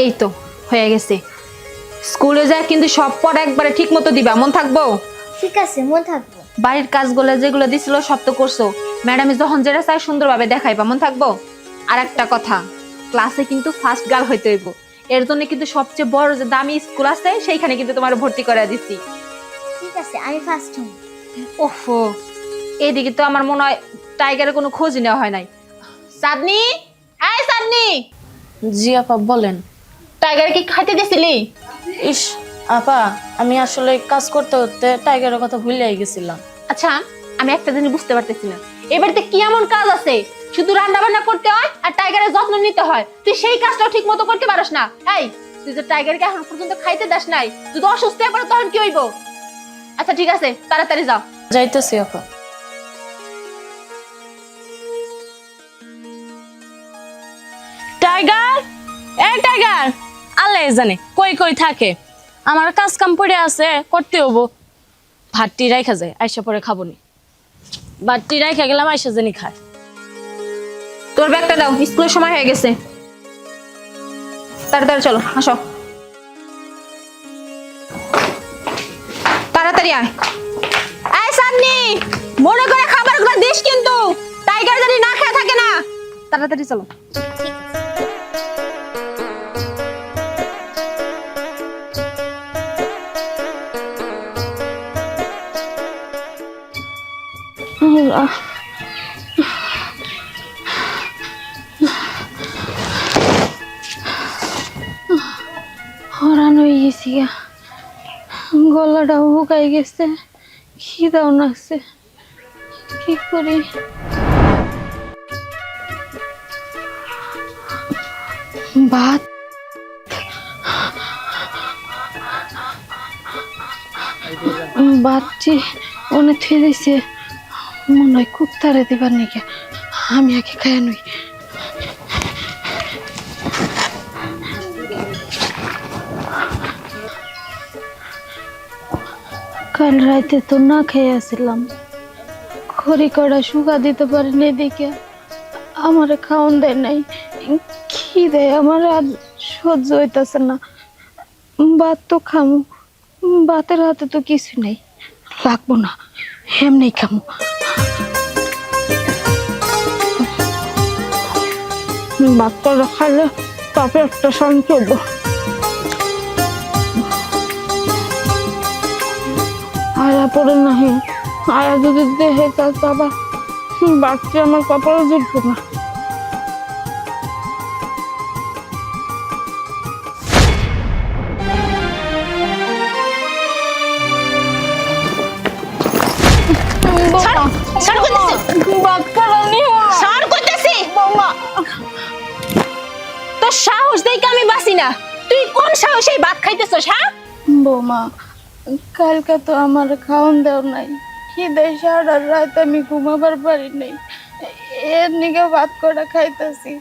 এই তো হয়ে গেছে। স্কুলে যায় কিন্তু সব পড়া একবারে ঠিক মতো দিবা, মন থাকবো? ঠিক আছে, মনে থাকবো। বাড়ির কাজগুলো যেগুলো দিছিল সব তো করছো। ম্যাডামে যখন যেটা চাই সুন্দরভাবে দেখাইবা, মন থাকবো? আর একটা কথা, ক্লাসে কিন্তু ফার্স্ট গার্ল হইতে হইব। এর জন্য কিন্তু সবচেয়ে বড় যে দামি স্কুল আছে সেইখানে কিন্তু তোমার ভর্তি করে দিচ্ছি। ঠিক আছে, আমি ফার্স্ট হব। ওফো, এইদিকে তো আমার মনে হয় টাইগারের কোনো খোঁজ নেওয়া হয় নাই। চাঁদনি, এই চাঁদনি। জি আপা বলেন। টাইগার কি খাইতে দিছিলি? ইস আপা, আমি আসলে কাজ করতে করতে টাইগারের কথা ভুলেই গেছিলাম। আচ্ছা, আমি একটা জিনিস বুঝতে পারতেছি না, এবারে কি এমন কাজ আছে শুধু রান্না বান্না করতে হয় আর টাইগারের যত্ন নিতে হয়, তুই সেই কাজটাও ঠিক মতো করতে পারস না? এই, তুই যে টাইগারকে এখন পর্যন্ত খাইতে দাস নাই, যদি অসুস্থ হয়ে পড়ে তখন কি হইব? আচ্ছা ঠিক আছে, তাড়াতাড়ি যাও। যাইতেছি আপা। টাইগার, এই টাইগার, আল্লাহ জানে কই কই থাকে। আমার কাজ কাম পড়ে আছে, করতে হবো। ভাতটি রাইখা যায়, আইসা পরে খাবো নি। ভাতটি রাইখা গেলাম, আইসা জানি খায়। তোর ব্যাগটা দাও, স্কুলের সময় হয়ে গেছে। তাড়াতাড়ি চলো, আসো তাড়াতাড়ি আয়। এই সান্নি, মনে করে খাবারগুলো দিস কিন্তু, টাইগার যদি না খেয়ে থাকে না। তাড়াতাড়ি চলো। হরান হয়ে গেছি, গলাটাও শুকাই গেছে, খিদাও লাগছে, কি করি? ভাত বাচ্চি অনেক থুয়ে দিছে, মনে হয় কুত্তারে দিবার নাকি। আমি আগে খাই নই। কাল রাতে তো না খেয়ে আসছিলাম, খড়ি কড়া শুকা দিতে পারিনি দেখে আমারে খাওয়ান দেয় নাই। খিদে আমার আর সহ্য হইতাছে না। ভাত তো খামু, ভাতের হাতে তো কিছু নেই, লাগবো না, এমনি খামু। ভাতটা খাইলে তারপরে একটা শান্তি হবো। আয়া পড়ে নাহি, আয়া যদি দেহে তার বাবা বাচ্চা আমার কপালে জুটবো না। তোর সাহস দেখে আমি বাসি না, তুই কোন সাহসে এই ভাত খাইতেছস? হ্যাঁ বৌমা, কালকে তো আমার খাওয়ান দেও নাই, খিদে সারা রাত আমি ঘুমাবার পারি নাই, এর নিকে ভাত করা খাইতেছি।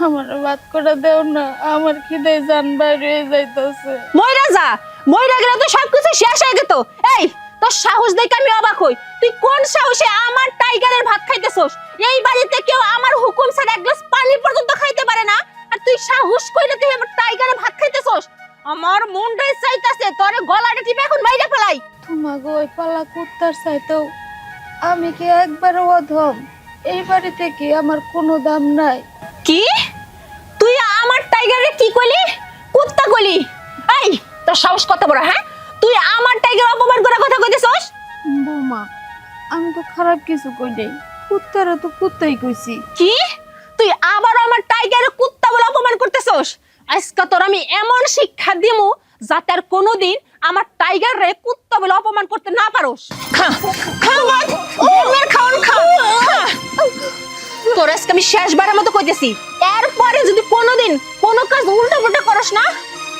আমার ভাত করা দেও না, আমার খিদে জান বাইরে যাইতেছে। মইরা যা, মইরা গেলে তো সবকিছু শেষ হয়ে যেত। এই, তোর সাহস দেখে আমি অবাক হই, তুই কোন সাহসে আমার টাইগারের ভাত খাইতেছস? এই বাড়িতে কেউ আমার হুকুম ছাড়া এক গ্লাস পানি পর্যন্ত খাইতে পারে না, আর তুই সাহস কইলে তুই আমার টাইগারের ভাত খাইতেছস? আমার মনটাই চাইতাছে তোর গলাটা টিপে এখন মাইরা ফেলাই। তোমাকে ওই পালা কুত্তার চাইতেও আমি কি একবারও অধম? এই বাড়িতে কি আমার কোনো দাম নাই? কি তুই আমার টাইগারে কি কইলি? কুত্তা কইলি? এই, তোর সাহস কত বড়? হ্যাঁ, তুই আমার টাইগার অপমান করে কথা কইতেছস? বৌমা, আমি তো খারাপ কিছু কই নাই, কুত্তারা তো কুত্তাই কইছি। কি তুই আবার আমার টাইগারে কুত্তা বলে অপমান করতেছস? আজকে তোর আমি এমন শিক্ষা দিমু যাতে আর কোনোদিন আমার টাইগার রে কুত্তা বলে অপমান করতে না পারোস। খা খা ভাত, ওর খাওন খা। তোর আজকে আমি শেষবারের মতো কইতেছি, এরপরে যদি কোনোদিন কোনো কাজ উল্টা পুল্টা করস না,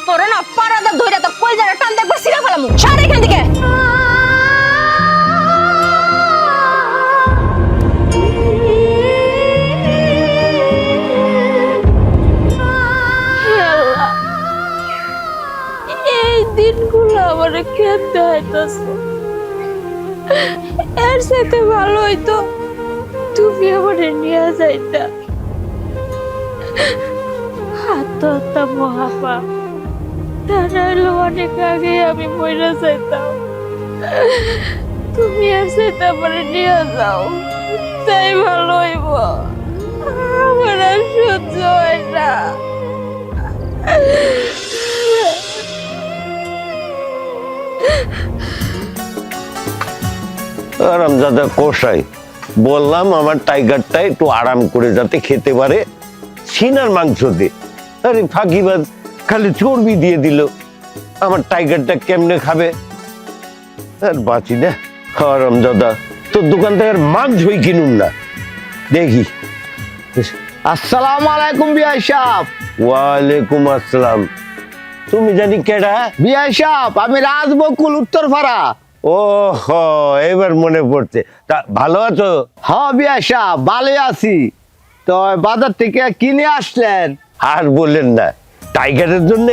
তোর না পারাদা ধইরা তো কই জায়গা টান দেখবার সিরা ফেলামু। সার এখান থেকে। দিনগুলো আমার খেতে হইতেছে, এর সাথে ভালো হইতো তুমি আমার নিয়ে যাইতা। আত্মহত্যা মহাপাপ, তা নাহলে অনেক আগে আমি মরে যাইতাম। তুমি এসে তারপরে নিয়ে যাও, তাই ভালো হইব। আমার আর সহ্য হয় না। আরামজাদা কষাই, বললাম আমার টাইগারটা একটু আরাম করে যাতে খেতে পারে, সিনার মাংস দে। আরে ফাঁকিবাজ খালি চর্বি দিয়ে দিল, আমার টাইগারটা কেমনে খাবে? আর বাঁচি না। আরামজাদা, তোর দোকান থেকে আর মাংসই কিনুন না দেখি। আসসালামু আলাইকুম বিআই সাহেব। ওয়ালাইকুম আসসালাম। তুমি জানি কেডা? বিআই সাহেব, আমি রাজবকুল উত্তরপাড়া। ও হো, এবার মনে পড়ছে। তা ভালো আছো? হ্যাঁ বিআই সাহেব, ভালো আছি। তো বাজার থেকে কিনে আসলেন? আর বললেন না, টাইগারের জন্য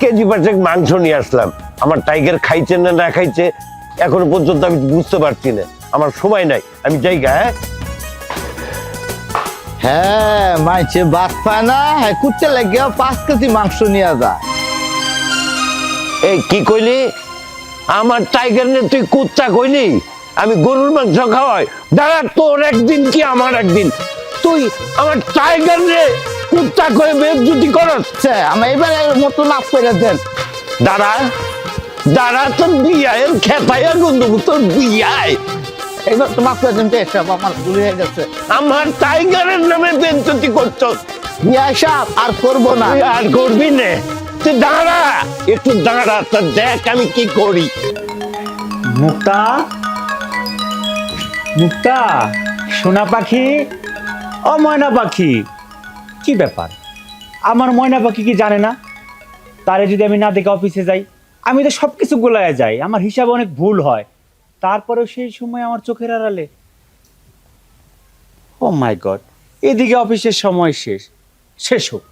কেজি পাঁচেক মাংস নিয়ে আসলাম। আমার টাইগার খাইছে না না খাইছে এখনো পর্যন্ত আমি বুঝতে পারছি না। আমার সময় নাই, আমি যাই গা। হ্যাঁ হ্যাঁ, মাইছে বাদ পায় না, হ্যাঁ কুত্তে লেগে 5 কেজি মাংস নিয়ে যায়। এই কি কইলি? আমার টাইগার নে তুই কুত্তা কইলি? আমি গরুর মাংস খাওয়াই? দাঁড়া, তোর একদিন কি আমার একদিন। তুই আমার টাইগার নে কুত্তা কয়ে বেজ্জতি করস? আমি এবারে মতো মাফ করে দেন। দাঁড়া দাঁড়া, তোর বিয়ায়ের খেপাইয়া গন্ধ, তোর বিয়ায়। এবার তো মাফ করে দেন বিআই সাহেব, আমার ভুল হয়ে গেছে। আমার টাইগারের নামে বেজ্জতি করছস। বিআই সাহেব, আর করবো না। তুই আর করবি না? তুই দাঁড়া, একটু দাঁড়া, তো দেখ আমি কি করি। মুক্তা, মুক্তা, সোনা পাখি, ও ময়না পাখি, কি ব্যাপার? আমার ময়না পাখি কি জানে না? তারে যদি আমি না দেখে অফিসে যাই, আমি তো সব কিছু গোলায় যাই, আমার হিসাবে অনেক ভুল হয়, তারপরেও সেই সময় আমার চোখের আড়ালে। ও মাই গড, এদিকে অফিসের সময় শেষ হোক,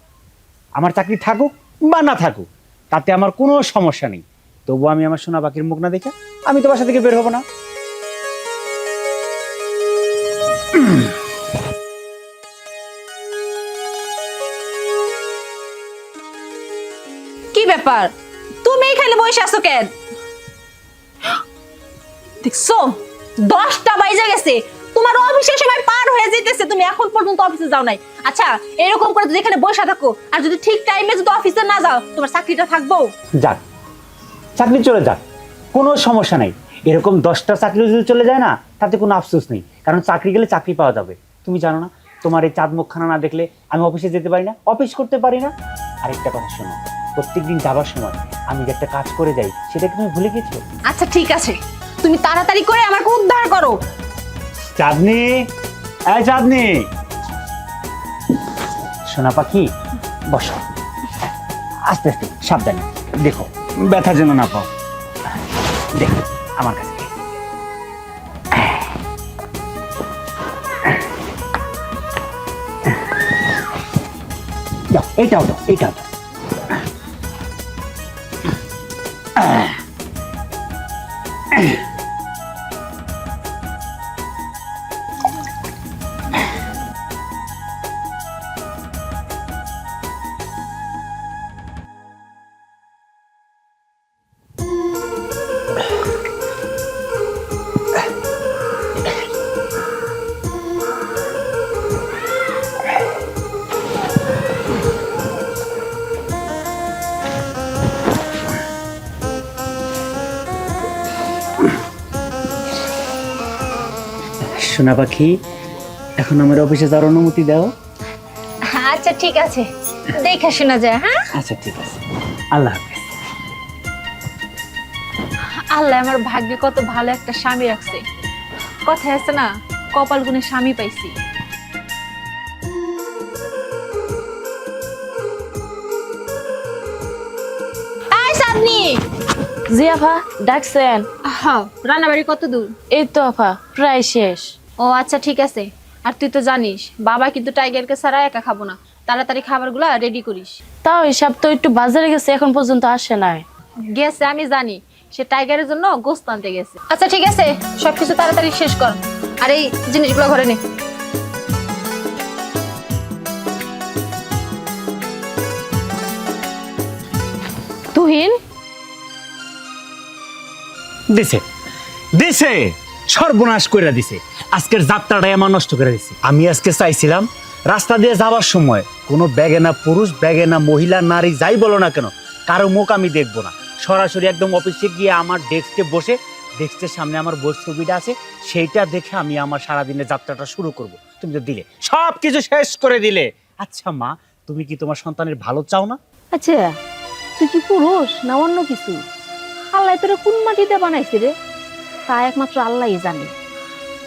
আমার চাকরি থাকুক বা না থাকুক, তাতে আমার কোনো সমস্যা নেই। তবুও আমি আমার সোনা পাখির মুখ না দেখে আমি তো বাসা থেকে বের হব না। কি ব্যাপার, তুমি এখানে বসে আছো কেন? দেখছো 10টা বাজে গেছে, তোমার অফিসের সময় পার হয়ে যেতেছে, তুমি এখন পর্যন্ত অফিসে যাও নাই। আচ্ছা, এরকম করে যদি এখানে বসে থাকো আর যদি ঠিক টাইমে যদি অফিসে না যাও, তোমার চাকরিটা থাকবো? যাক, চাকরি চলে যাক, কোনো সমস্যা নেই। এরকম 10টা চাকরি যদি চলে যায় না, তাতে কোনো আফসোস নেই, কারণ চাকরি গেলে চাকরি পাওয়া যাবে। তুমি জানো না, তোমার এই চাঁদ মুখখানা না দেখলে আমি অফিসে যেতে পারি না, অফিস করতে পারি না। আরেকটা কথা শোনো, প্রত্যেকদিন যাবার সময় আমি যে একটা কাজ করে যাই, সেটা কি তুমি ভুলে গেছো? আচ্ছা ঠিক আছে, তুমি তাড়াতাড়ি করে আমাকে উদ্ধার করো। চাঁদনি, এই চাঁদনি, সোনা পাখি বসো, আস্তে আস্তে সাবধানে, দেখো ব্যথা যেন না পাও। দেখো আমার কাছে, দাও, এইটাও দাও, এইটাও দাও। সোনা পাখি, এখন আমার অফিসে যাওয়ার অনুমতি দাও। আচ্ছা ঠিক আছে, দেখে শোনা যায়। হ্যাঁ আচ্ছা ঠিক আছে, আল্লাহ হাফেজ। আল্লাহ আমার ভাগ্যে কত ভালো একটা স্বামী রাখছে। কথায় আছে না, কপাল গুনে স্বামী পাইছি। এই চাঁদনি। জি আফা, ডাকছেন? হ্যাঁ, রান্নাবাড়ি কত দূর? এই তো আফা, প্রায় শেষ। ও আচ্ছা ঠিক আছে। আর তুই তো জানিস বাবা কিন্তু টাইগারকে ছাড়া একা খাবো না, তাড়াতাড়ি খাবারগুলো রেডি করিস। তাও হিসাব তো একটু বাজারে গেছে, এখন পর্যন্ত আসে নাই। গেছে আমি জানি, সে টাইগারের জন্য গোস্ত আনতে গেছে। আচ্ছা ঠিক আছে, সবকিছু তাড়াতাড়ি শেষ কর, আর এই জিনিসগুলো ঘরে নে। তুহিন দিছে দিছে সর্বনাশ করে দিছে, আজকের যাত্রাটাই আমার নষ্ট করে দিছে। আমি আজকে চাইছিলাম রাস্তা দিয়ে যাওয়ার সময় কোনো বেগেনা পুরুষ, বেগেনা মহিলা, নারী যাই বলো না কেন, কারো মুখ আমি দেখবো না। সরাসরি একদম অফিসে গিয়ে আমার ডেস্কে বসে, ডেস্কের সামনে আমার বই ছবিটা আছে, সেইটা দেখে আমি আমার সারাদিনের যাত্রাটা শুরু করব। তুমি তো দিলে, সব কিছু শেষ করে দিলে। আচ্ছা মা, তুমি কি তোমার সন্তানের ভালো চাও না? আচ্ছা তুই কি পুরুষ না অন্য কিছু? আল্লাহ তোরা কোন মাটিতে বানাইছে রে, তা একমাত্র আল্লাহই জানে।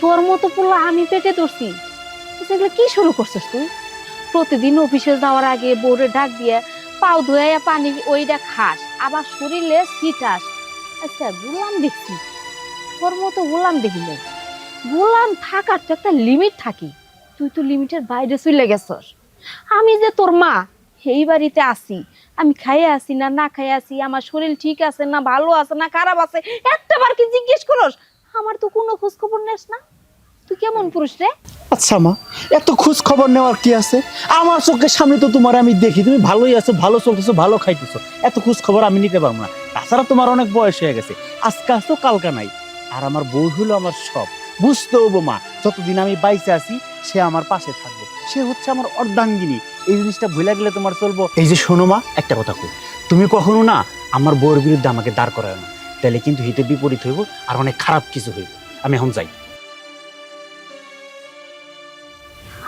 তোর মতো পোলা আমি পেটে ধরছি, সেগুলো কি শুরু করছিস তুই? প্রতিদিন অফিসে যাওয়ার আগে বউরে ডাক দিয়ে পাও ধোয়া পানি ওইটা খাস, আবার শরীরে ছিটাস। আচ্ছা গোলাম দেখছি, তোর মতো গোলাম দেখিলে গোলাম থাকার তো একটা লিমিট থাকি, তুই তো লিমিটের বাইরে চলে গেছস। আমি যে তোর মা এই বাড়িতে আসি, আমি খাইয়ে আসি না না খাইয়ে আসি, আমার শরীর ঠিক আছে না ভালো আছে না খারাপ আছে, একটা বার কি জিজ্ঞেস করস? আমার তো কোনো খোঁজ খবর নেস না। তুই কেমন পুরুষ রে? আচ্ছা মা, এত খোঁজ খবর নেওয়ার কি আছে? আমার চোখের সামনে তো তোমার আমি দেখি, তুমি ভালোই আছো, ভালো চলতেছো, ভালো খাইতেছো, এত খোঁজ খবর আমি নিতে পারবো না। তাছাড়া তোমার অনেক বয়স হয়ে গেছে, আজকে আসতো কালকা নাই। আর আমার বউ হলো আমার সব, বুঝতে হবো মা, যতদিন আমি বাইসে আছি সে আমার পাশে থাকবে, সে হচ্ছে আমার অর্ধাঙ্গিনী। এই জিনিসটা ভুলে গেলে তোমার চলবো? এই যে শোনো মা, একটা কথা কই, তুমি কখনো না আমার বউয়ের বিরুদ্ধে আমাকে দাঁড় করায় না, তাহলে কিন্তু হিতে বিপরীত হইব, আর অনেক খারাপ কিছু হইব। আমি এখন যাই।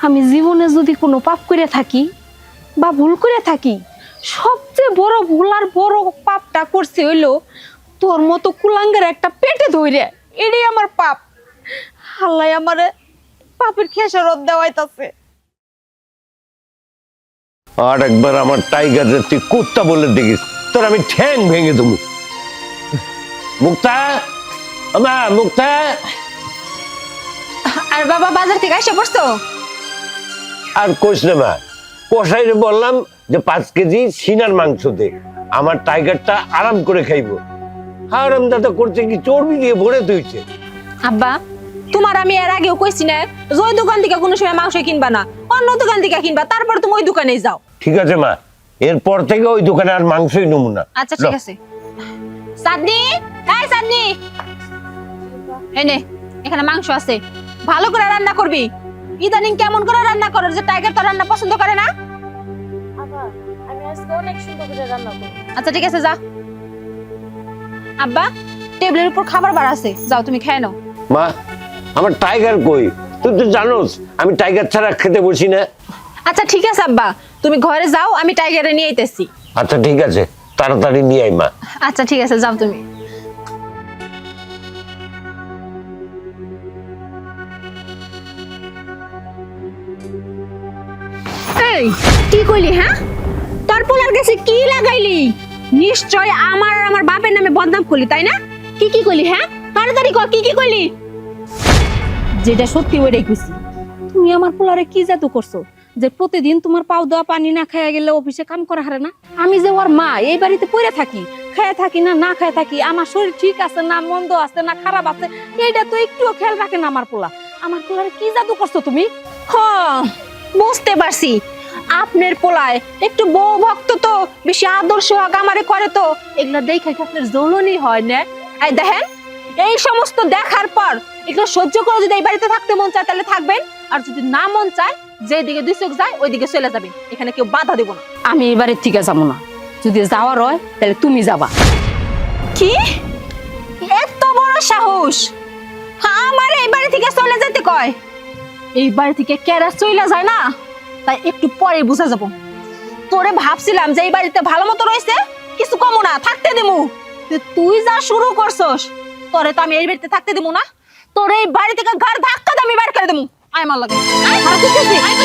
আমি জীবনে যদি কোনো পাপ করে থাকি বা ভুল করে থাকি, সবচেয়ে বড় ভুল আর বড় পাপটা করছে হইলো তোর মতো কুলাঙ্গের একটা পেটে ধইরে। এটাই আমার পাপ। আল্লাহ আমারে পাপের খেসারত দেওয়াইতাছে। আর একবার আমার টাইগারের তুই কুত্তা বলে দেখিস, তোর আমি ঠ্যাং ভেঙে দেবো। মুক্তা, আমা মুক্তা। আর বাবা বাজার থেকে এসে পড়ছো? আর কোষ না মা, কষাইরে বললাম যে 5 কেজি সিনার মাংস দে, আমার টাইগারটা আরাম করে খাইবো। আরাম দাদা করছে কি, চর্বি দিয়ে ভরে দিয়েছে। আব্বা তোমার আমি এর আগেও কইছি না যে ওই দোকান থেকে কোনো সময় মাংস কিনবা না, অন্য দোকান থেকে কিনবা, তারপর তুমি ওই দোকানে যাও। ঠিক আছে মা, এরপর থেকে ওই দোকানে আর মাংসই নেবো না। আচ্ছা ঠিক আছে। সাদনি, এই সাদনি, এই নে এখানে মাংস আছে, ভালো করে রান্না করবি। ইদানিং কেমন করে রান্না করো যে টাইগার তো রান্না পছন্দ করে না? আমি আজকে অনেক সুন্দর করে রান্না করব। আচ্ছা ঠিক আছে যা। আব্বা টেবিলের উপর খাবার বার আছে, যাও তুমি খেয়ে নাও। মা, আমার টাইগার কই? তুই তো জানোস আমি টাইগার ছাড়া খেতে বসি না। আচ্ছা ঠিক আছে আব্বা, তুমি ঘরে যাও, আমি টাইগারে নিয়ে আইতেছি। আচ্ছা ঠিক আছে, তাড়াতাড়ি নিয়ে আই মা। আচ্ছা ঠিক আছে যাও তুমি। এই কি কইলি? হ্যাঁ, তোর পোলার কাছে কি লাগাইলি? নিশ্চয় আমার আর আমার বাপের নামে বদনাম করলি, তাই না? কি কি কইলি? হ্যাঁ তাড়াতাড়ি কর, কি কি কইলি? যেটা সত্যি ওইটাই কইছি। তুমি আমার পোলারে কি জাদু করছো যে প্রতিদিন তোমার পাও দেওয়া পানি না খাইয়া গেলে অফিসে কাম করা হারে না? আমি যে ওর মা, এই বাড়িতে পড়ে থাকি, খায় থাকি না না খায় থাকি, আমার শরীর ঠিক আছে না মন্দ আছে না খারাপ আছে, এইটা তো একটুও খেয়াল রাখে না আমার পোলা। আমার পোলারে কি জাদু করছো তুমি? হ্যাঁ বুঝতে পারছি, আপনার পোলায় একটু বউ ভক্ত তো, বেশি আদর্শ হক আমারে করে তো, এগুলা দেখে কি আপনার জ্বলনই হয় না? এই দেখেন, এই সমস্ত দেখার পর এগুলো সহ্য করে যদি এই বাড়িতে থাকতে মন চায় তাহলে থাকবেন, আর যদি না মন চায় যেদিকে দুই চোখ যায় ওইদিকে চলে যাবেন, এখানে কেউ বাধা দেব না। আমি এই বাড়ির থেকে যাবো না, যদি যাওয়ার হয় তাহলে তুমি যাবা। কি এত বড় সাহস আমার এই বাড়ি থেকে চলে যেতে কয়? এই বাড়ি থেকে কেরা চলে যায় না, তাই একটু পরে বুঝা যাব। তোরে ভাবছিলাম যে এই বাড়িতে ভালো মতো রয়েছে, কিছু কমো না, থাকতে দিমু। তুই যা শুরু করছস, তোরে তো আমি এই বাড়িতে থাকতে দিমু না, তোর এই বাড়ি থেকে ঘর ধাক্কা দিয়ে আমি বাইর করে দিমু। আয় মার লাগে, আয় আর কিছু কি? আয়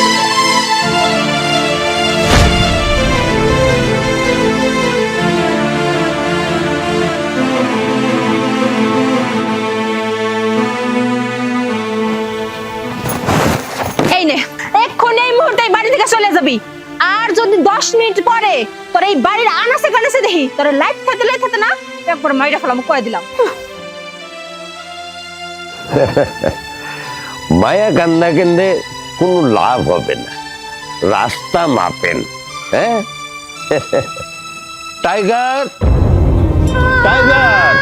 এই নে, এক্ষুনি এই মুহূর্তে এই বাড়ি থেকে চলে যাবি। আর যদি 10 মিনিট পরে তোর এই বাড়ির আনাসে কানাসে দেখি তোর লাইট থাকতে না, একবার মাইরা ফেলাম, কয়ে দিলাম। মায়া কান্না কেন্দ্রে কোনো লাভ হবে না, রাস্তা মাপেন। হ্যাঁ টাইগার, টাইগার।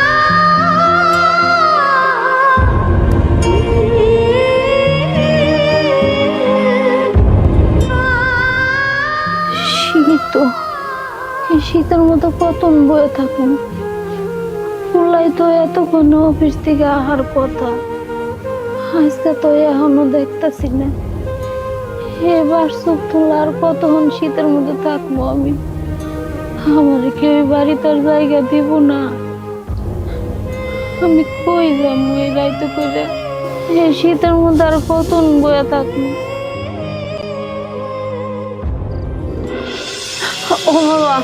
শীত, এই শীতের মতো কতন বয়ে থাকুন। ফুলাই তো এতক্ষণ অফিস থেকে আহার কথা, আজকে তো এখনো দেখতেছি না। এবার চোখ তোলার কতক্ষণ শীতের মধ্যে থাকবো আমি? আমার কেউ বাড়িতে আর জায়গা দিব না। আমি কই যাবো এই রাইতে করে? এই শীতের মধ্যে আর কতন বয়ে থাকবো? ও বাবা,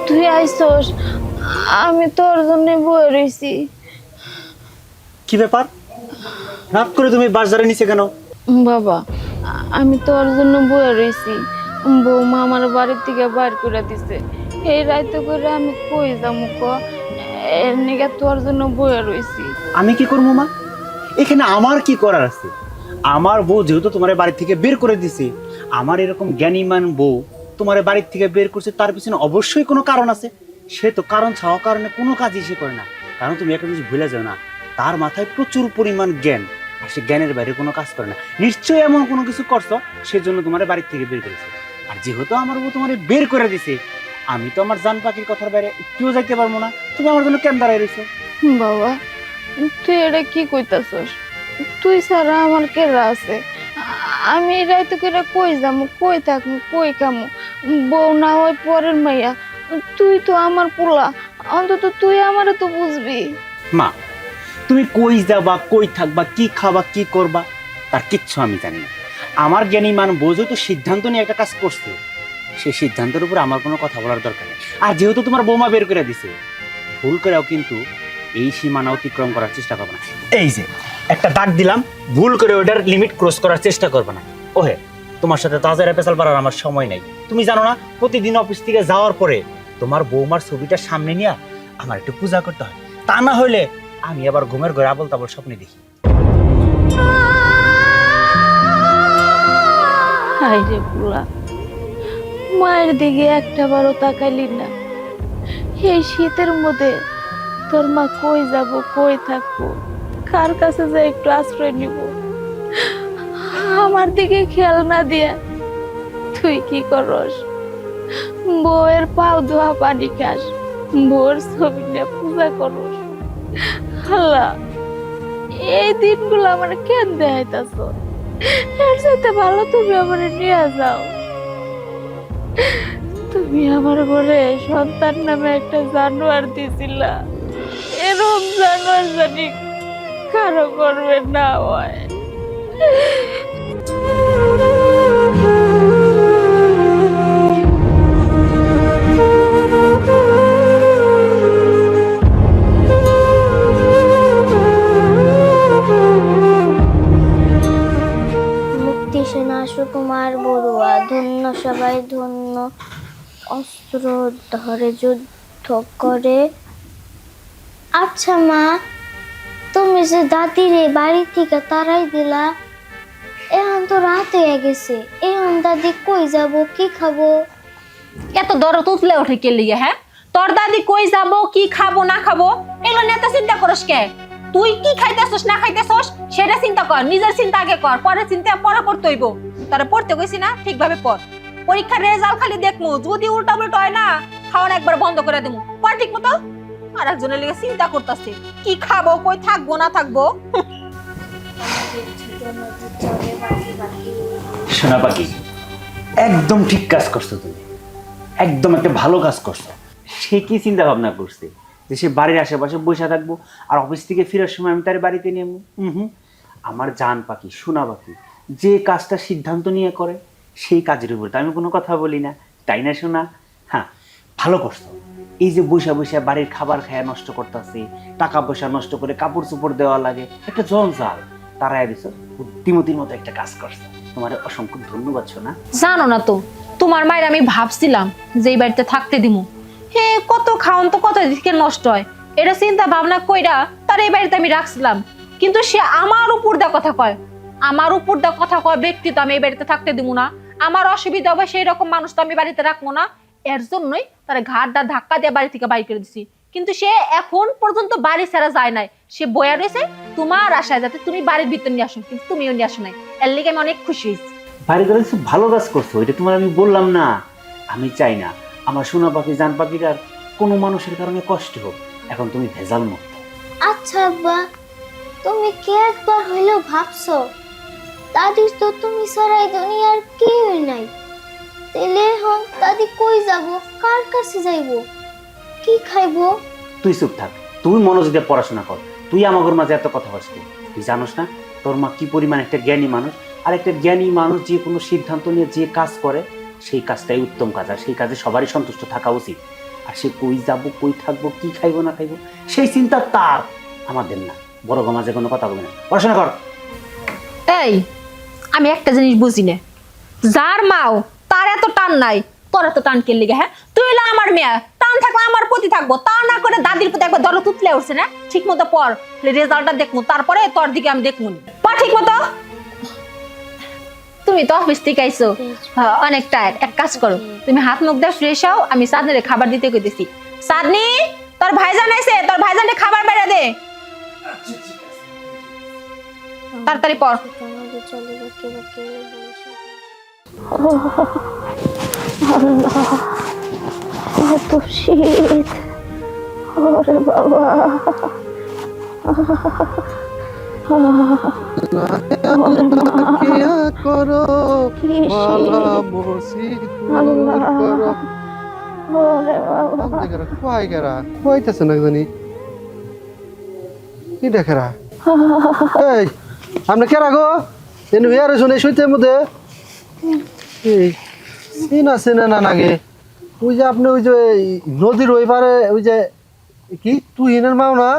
তুই আইসস? আমি তোর জন্য বয়ে রয়েছি। কি ব্যাপার, রাত করে তুমি বাজারে নিচে কেন? বাবা, আমি তোর জন্য বয়ে রয়েছি। বৌমা আমার বাড়ির থেকে বাইর করে দিছে। এই রাইতে করে আমি কই যাবো ক? এর নিকে তোর জন্য বয়ে রয়েছি। আমি কি করবো মা? এখানে আমার কি করার আছে? আমার বউ যেহেতু তোমার বাড়ি থেকে বের করে দিছে, আমার এরকম জ্ঞানীমান বউ তোমার বাড়ির থেকে বের করছে, তার পিছনে অবশ্যই কোনো কারণ আছে। সে তো কারণ ছাড়া কারণে কোনো কাজই সে করে না। কারণ তুমি একটা জিনিস ভুলে যাও না, তার মাথায় প্রচুর পরিমাণ জ্ঞান, আর সে জ্ঞানের বাইরে কোনো কাজ করে না। নিশ্চয়ই এমন কোনো কিছু করছো, সেজন্য তোমার বাড়ির থেকে বের করেছে। আর যেহেতু আমার বউ তোমার বের করে দিছে, আমি তো আমার জান পাখির কথার বাইরে কেউ যাইতে পারবো না। তুমি আমার জন্য কেন দাঁড়ায় রয়েছো? বাবা, তুই এটা কি কইতাছস? তুই ছাড়া আমার কেরা আছে? আমি এই রাইতে করে কই যাবো, কই থাকবো, কই খামো? বউ না হয় পরের মাইয়া, তুই তো আমার পোলা, অন্তত তুই আমারে তো বুঝবি। মা, তুমি কই যাবা, কই থাকবা, কি খাবা, কি করবা, তার কিচ্ছু আমি জানি না। আমার জ্ঞানী মান বোঝো তো সিদ্ধান্ত নিয়ে একটা কাজ করছে, সেই সিদ্ধান্তের উপর আমার কোনো কথা বলার দরকার নেই। আর যেহেতু তোমার বৌমা বের করে দিছে, ভুল করেও কিন্তু এই সীমানা অতিক্রম করার চেষ্টা করবে না। এই যে একটা দাগ দিলাম, ভুল করে ওটার লিমিট ক্রস করার চেষ্টা করবে না। ওহে, তোমার সাথে তাজারা পেশাল পাড়ার আমার সময় নাই। তুমি জানো না, প্রতিদিন অফিস থেকে যাওয়ার পরে তোমার বৌমার ছবিটা সামনে নিয়ে আমার একটু পূজা করতে হয়। তা না হইলে আমি আবার ঘুমের ঘরে আবল তাবল স্বপ্নে দেখি। হাই রে পোলা, মায়ের দিকে একটা বারও তাকাইলি না। এই শীতের মধ্যে তোর মা কই যাব, কই থাকবো, কার কাছে যে একটু আশ্রয় নিব? আমার দিকে খেয়াল না দিয়া তুই কি করস? বউয়ের পাও ধোয়া পানি খাস, বউর ছবি নিয়ে পূজা করস। আল্লাহ, এই দিনগুলো আমার কেন দেখাইতাছ? এর সাথে ভালো তুমি আমার নিয়ে যাও। তুমি আমার ঘরে সন্তান নামে একটা জানোয়ার দিছিলা, এরকম জানোয়ার জানি কারো করবে না হয়। মুক্তি সেনা সুকুমার বড়ুয়া, ধন্য সবাই ধন্য। অস্ত্র ধরে যুদ্ধ করে। আচ্ছা মা, তুমি যে দাদিরে বাড়ি থেকে তাড়াই দিলা, এখন তো রাত হয়ে গেছে, এখন দাদি কই যাব, কি খাবো? এত দরদ উঠলে ওঠে কে লিগে? হ্যাঁ, তোর দাদি কই যাবো, কি খাবো না খাবো এগুলো নিয়ে এত চিন্তা করিস কে? তুই কি খাইতেছস না খাইতেছস সেটা চিন্তা কর, নিজের চিন্তা আগে কর, পরে চিন্তা পরে করতে হইব। তারা পড়তে কইছি না, ঠিকভাবে পড়। পরীক্ষার রেজাল্ট খালি দেখমু, যদি উল্টা উল্টা হয় না, খাওয়ানো একবার বন্ধ করে দেবো। পড় ঠিক মতো। আর একজনের লিগে চিন্তা করতেছে কি খাবো, কই থাকবো না থাকবো। সোনা পাখি, একদম ঠিক কাজ করছো তুমি, একদম একটা ভালো কাজ করছো। সে কি চিন্তা ভাবনা করছে যে সে বাড়ির আশেপাশে বসে থাকবো আর অফিস থেকে ফেরার সময় আমি তার বাড়িতে নেবো? আমার জান পাখি, সোনা পাখি যে কাজটা সিদ্ধান্ত নিয়ে করে, সেই কাজের উপর তো আমি কোনো কথা বলি না, তাই না সোনা? হ্যাঁ, ভালো করছো। এই যে বসে বসে বাড়ির খাবার খায়া নষ্ট করতেছে, টাকা পয়সা নষ্ট করে কাপড় চোপড় দেওয়া লাগে, একটা জঞ্জাল তারাই দিছো, বুদ্ধিমতির মতো একটা কাজ করছো। তোমার অসংখ্য ধন্যবাদ সোনা। জানো না তো, তোমার মায়ের আমি ভাবছিলাম যে এই বাড়িতে থাকতে দিমু। হে, কত খাওন তো কত দিকে নষ্ট হয়, এটা চিন্তা ভাবনা কইরা তার এই বাড়িতে আমি রাখছিলাম। কিন্তু সে আমার উপর দা কথা কয়, আমার উপর দা কথা কয় ব্যক্তি তো আমি এই বাড়িতে থাকতে দিমু না। আমার অসুবিধা হবে সেই রকম মানুষ তো আমি বাড়িতে রাখবো না। এর জন্যই তার ঘাটটা ধাক্কা দিয়ে বাড়ি থেকে বাইর করে দিছি, কিন্তু সে এখন পর্যন্ত বাড়ি ছাড়া যায় নাই। সে বয়া রয়েছে তোমার আশায় যাতে তুমি বাড়ির ভিতর নিয়ে আসো, কিন্তু তুমিও নিয়ে আসো নাই। এর লেগে আমি অনেক খুশি হয়েছি। বাড়ি করে কিছু ভালো কাজ করছো, এটা তোমার আমি বললাম না। আমি চাই না আমার সোনা পাখি জান পাখির আর কোনো মানুষের কারণে কষ্ট হোক। এখন তুমি ভেজাল মুক্ত। আচ্ছা আব্বা, তুমি কি একবার হইলেও ভাবছো দাদির তো তুমি ছাড়াই দুনিয়ার কেউই নাই? তাহলে এখন দাদি কই যাব, কার কাছে যাইব, কি খাইবো? তুই চুপ থাক, তুই মনোযোগ দিয়ে পড়াশোনা কর। তুই আমাদের মাঝে এত কথা বলছিস, তুই জানোস না তোর মা কি পরিমাণ একটা জ্ঞানী মানুষ। আর একটা জ্ঞানী মানুষ যে কোনো সিদ্ধান্ত নিয়ে যে কাজ করে সেই কাজটাই উত্তম কাজ, আর সেই কাজে সবারই সন্তুষ্ট থাকা উচিত। আর সে কই যাবো, কই থাকবো, কি খাইবো না খাইবো সেই চিন্তা তার, আমাদের না। বড় মাঝে কোনো কথা বলবে না, পড়াশোনা কর। এই আমি একটা জিনিস বুঝি না, যার মাও তার এত টান নাই, তোর এত টান কে লিগে? হ্যাঁ, তুই হলো আমার মেয়ে, টান থাকলে আমার প্রতি থাকবো, তা না করে দাদির প্রতি একবার দরদ তুতলে উঠছে না। ঠিক মতো পড়, রেজাল্টটা দেখবো, তারপরে তোর দিকে আমি দেখবো। পড় ঠিক মতো। তুমি তো অফিস থেকে আইসো, হ্যাঁ, অনেক টায়ার্ড। এক কাজ করো, তুমি হাত মুখ দিয়ে ফ্রেশ হও, আমি চাঁদনিরে খাবার দিতে কইতেছি। চাঁদনি, তোর ভাইজান আইছে, তোর ভাইজানকে খাবার বেড়ে দে। তাড়াতাড়ি পড়। তোমাদের চলে বাকি বাকি বসে এত শীত, ওরে বাবা। করো কি মালা শীত, মসজিদ আল্লাহ। করো। ওরে বাবা। কয় গেরা কইতেছে না জানি কি দেখেরা। এই আপনি কে রাখো এনে বিয়ারে শুনে শুইতে মধ্যে এই চিনা চিনা না নাগে। ওই যে আপনি ওই যে নদীর ওই পারে ওই যে কি তুই এনের মাও না?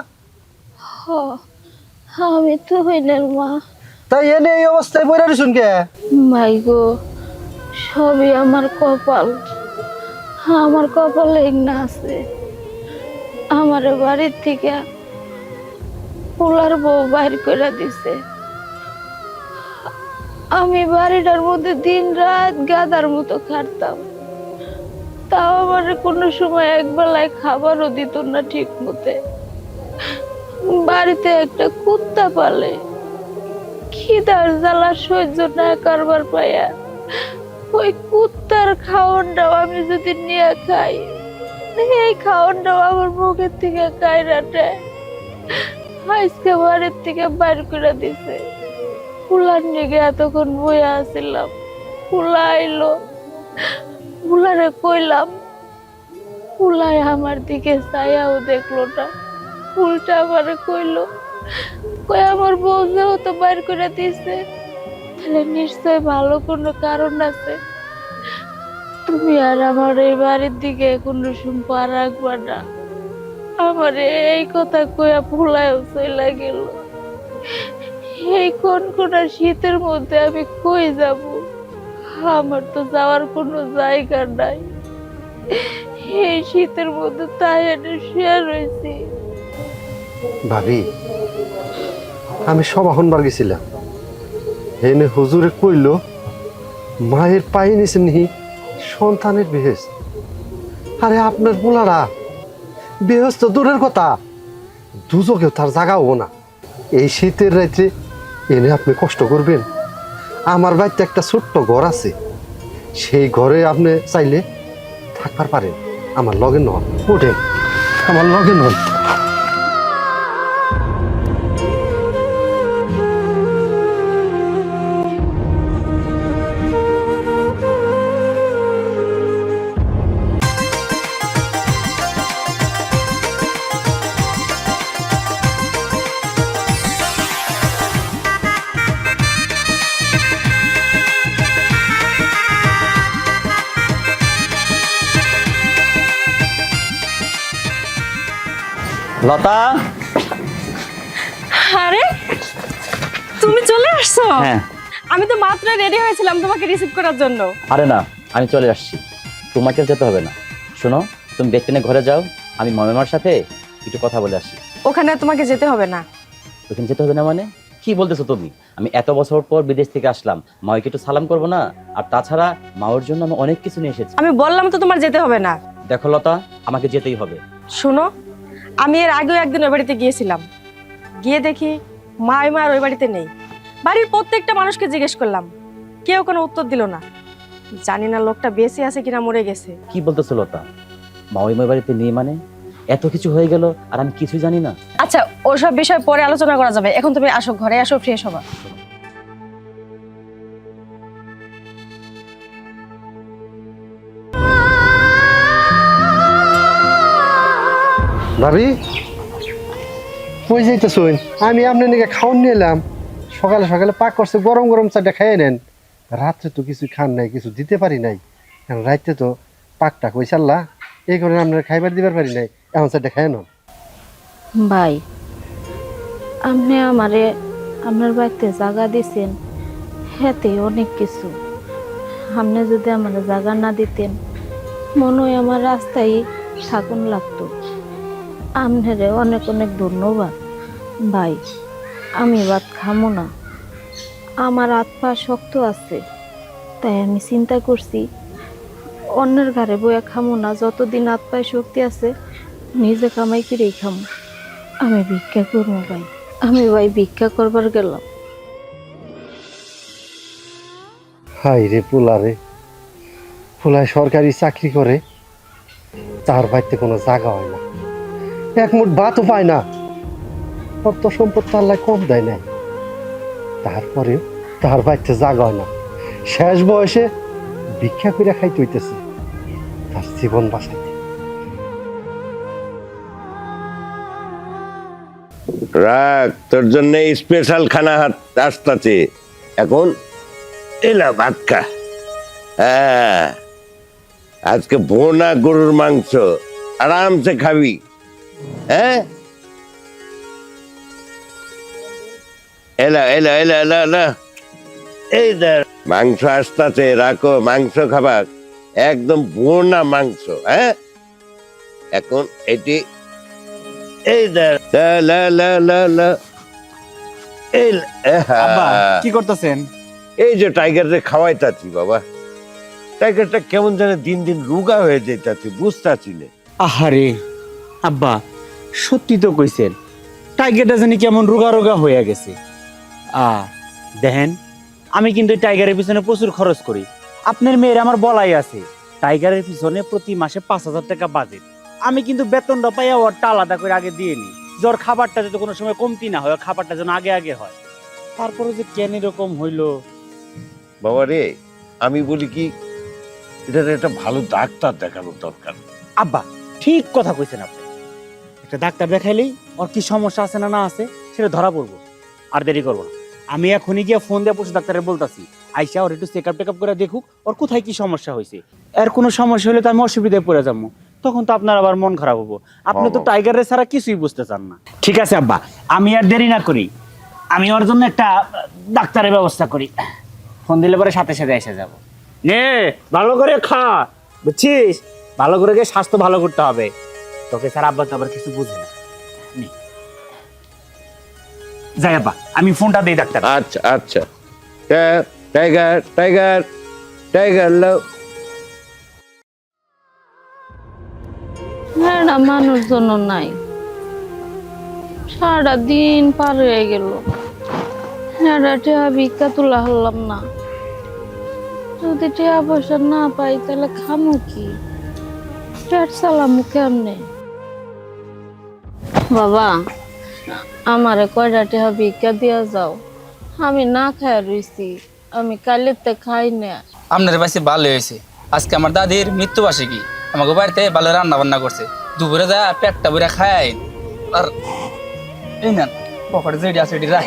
আমি তো হইলেন মা। তাই এনে এই অবস্থায় বইরা রইছুন কে? মাই গো, সবই আমার কপাল। আমার কপালে না আছে। আমার বাড়ির থেকে পোলার বউ বাইর করে দিছে। আমি বাড়িটার মধ্যে দিন রাত গাদার মতো খাটতাম, তাও আমার কোনো সময় একবেলায় খাবারও দিত না ঠিক মতে। বাড়িতে একটা কুত্তা পালে, খিদার জ্বালা সহ্য না করবার পাইয়া ওই কুত্তার খাওয়ানটাও আমি যদি নিয়ে খাই, এই খাওয়ানটাও আমার মুখের থেকে কাইরাটে আজকে বাড়ির থেকে বাইর করে দিছে। ফুলার নিগে এতক্ষণ বইয়া আসছিলাম, ফুলা আইলো, ফুলারে কইলাম, ফুলাই আমার দিকে চাইয়াও দেখলো না, ফুলটা আমারে কইলো, কই আমার বউ যেহেতু বাইর করে দিছে তাহলে নিশ্চয় ভালো কোনো কারণ আছে। তুমি আর আমার এই বাড়ির দিকে কোনো পা রাখবা না। আমার এই কথা কইয়া ফুলায়ও চইলা গেল। এই কোন শীতের মধ্যে আমি কই যাব? আমার তো যাওয়ার কোনো জায়গা নাই। এই শীতের মধ্যে তাই এনে শুয়ে রয়েছি। ভাবি আমি সবাহনবার গেছিলাম, এনে হুজুরে কইল মায়ের পায়ে নিছে নি সন্তানের বেহেস। আরে আপনার পোলারা বেহেস তো দূরের কথা, দুজকেও তার জায়গা হবো না। এই শীতের রাত্রে এনে আপনি কষ্ট করবেন? আমার বাড়িতে একটা ছোট্ট ঘর আছে, সেই ঘরে আপনি চাইলে থাকবার পারেন। আমার লগে নন, ওঠে আমার লগে নন। লতা, আরে তুমি চলে আসছো? হ্যাঁ। আমি তো মাত্র রেডি হয়েছিলাম তোমাকে রিসিভ করার জন্য। আরে না, আমি চলে আসছি, তোমাকে যেতে হবে না। শোনো, তুমি দেখতে নিয়ে ঘরে যাও, আমি মামার সাথে একটু কথা বলে আসি। ওখানে তোমাকে যেতে হবে না। ওখানে যেতে হবে না মানে? কি বলতেছো তুমি? আমি এত বছর পর বিদেশ থেকে আসলাম, মাকে একটু সালাম করবো না? আর তাছাড়া মাওর জন্য আমি অনেক কিছু নিয়ে এসেছি। আমি বললাম তো তোমার যেতে হবে না। দেখো লতা, আমাকে যেতেই হবে। শোনো, আমি এর আগেও একদিন ওই বাড়িতে গিয়েছিলাম, গিয়ে দেখি মা আর ওই বাড়িতে নেই। বাড়ির প্রত্যেকটা মানুষকে জিজ্ঞেস করলাম, কেউ কোনো উত্তর দিল না। জানি না লোকটা বেঁচে আছে কিনা মরে গেছে। কি বলতেছো লতা? মাওই বাড়িতে নেই মানে? এত কিছু হয়ে গেল আর আমি কিছু জানি না? আচ্ছা, ওসব বিষয় পরে আলোচনা করা যাবে, এখন তুমি আসো, ঘরে আসো, ফ্রেশ হবা। ভাবি কই যাইতেছুন? আমি আপনার নাকি খাওয়ান নিয়ে এলাম। সকালে সকালে পাক করছে, গরম গরম চাটা খাইয়ে নেন। রাত্রে তো কিছু খান নাই, কিছু দিতে পারি নাই। এখন রাত্রে তো পাকটা কই চাল্লা, এই কারণে আপনার খাইবার দিবার পারি নাই। এখন চাটা খাইয়ে নেন। ভাই, আপনি আমারে আপনার বাড়িতে জায়গা দিছেন, হেতে অনেক কিছু। আপনি যদি আমার জায়গা না দিতেন, মনে হয় আমার রাস্তায় থাকুন লাগতো। আপনারে অনেক অনেক ধন্যবাদ ভাই। আমি ভাত খামো না, আমার হাত পা শক্ত আছে, তাই আমি চিন্তা করছি অন্যের ঘরে বইয়া খামো না। যতদিন হাত পায়ে শক্তি আছে নিজে কামাই করেই খামো। আমি ভিক্ষা করবো ভাই, আমি ভাই ভিক্ষা করবার গেলাম। হাই রে পোলা রে, পোলায় সরকারি চাকরি করে, তার বাড়িতে কোনো জায়গা হয় না, এক মুঠ ভাতও পায় না। অর্থ সম্পদ তার লাই কম দেয় নাই, তারপরেও তার বাড়িতে জায়গা হয় না। শেষ বয়সে ভিক্ষা করে খাইতে হইতেছে তার জীবন বাঁচাইতে। রাখ, তোর জন্য স্পেশাল খানা আসতেছে এখন। এলা ভাত খা। হ্যাঁ, আজকে বোনা গরুর মাংস আরামসে খাবি। হ্যাঁ, এলা এলা এলা এলা এলা, এই দেখ মাংস আসতেছে, রাখো মাংস খাবার, একদম বোনা মাংস। হ্যাঁ, এখন এটি এই দেখ, লা লা লা লা লা, এই আব্বা কি করতেছেন? এই যে টাইগারে খাওয়াইতাছি বাবা। টাইগারটা কেমন জানে দিন দিন রোগা হয়ে যাইতাছি, বুঝতাছি না। আহারে আব্বা, সত্যি তো কইছেন, টাইগারটা জানি কেমন রোগা রোগা হয়ে গেছে। দেখেন, আমি কিন্তু টাইগারের পিছনে প্রচুর খরচ করি। আপনার মেয়ের আমার বলাই আছে, টাইগারের পিছনে প্রতি মাসে 5,000 টাকা বাজেট। আমি কিন্তু বেতনটা পাইয়া ওরটা আলাদা করে আগে দিয়ে নিই, জ্বর খাবারটা যাতে কোনো সময় কমতি না হয়, খাবারটা যেন আগে আগে হয়। তারপরে যে কেন এরকম হইলো বাবা রে, আমি বলি কি, এটার একটা ভালো ডাক্তার দেখানো দরকার। আব্বা ঠিক কথা কইছেন আপনি, একটা ডাক্তার দেখাইলেই ওর কি সমস্যা আছে না না আছে সেটা ধরা পড়বো। আর দেরি করবো না, আমি এখনই গিয়ে ফোন দিয়ে পশু ডাক্তারের বলতাছি, আইসা ওর একটু চেক আপ টেক আপ করে দেখুক ওর কোথায় কি সমস্যা হয়েছে। এর কোনো সমস্যা হলে তো আমি অসুবিধায় পড়ে যাবো, তখন তো আপনার আবার মন খারাপ হবো। আপনি তো টাইগারের ছাড়া কিছুই বুঝতে চান না। ঠিক আছে আব্বা, আমি আর দেরি না করি, আমি ওর জন্য একটা ডাক্তারের ব্যবস্থা করি। ফোন দিলে পরে সাথে সাথে এসে যাব। নে ভালো করে খা, বুঝছিস? ভালো করে গিয়ে স্বাস্থ্য ভালো করতে হবে, তোকে স্যার আব্বা তো আবার কিছু বুঝে না। যাই আব্বা, আমি ফোনটা দিই ডাক্তার। আচ্ছা আচ্ছা, টাইগার টাইগার টাইগার লাও। হ্যাঁ, মানুষজন নাই, সারা দিন পার হয়ে গেল, টেহা ভিক্ষা তোলা হলাম না। যদি টেহা পয়সা না পাই তাহলে খামু কি, পেট চালামু কেমনে? বাবা, আমারে কয়টা টেহা ভিক্ষা দিয়া যাও, আমি না খাই রইছি, আমি কালেতে খাই না। আপনার পাশে ভালো হয়েছে, আজকে আমার দাদির মৃত্যুবার্ষিকী, আমাকে বাড়িতে ভালো রান্না বান্না করছে, দুপুরে যা পেটটা ভরে খায়। আর এই না পকেটে যেটি আছে এটি রাখ,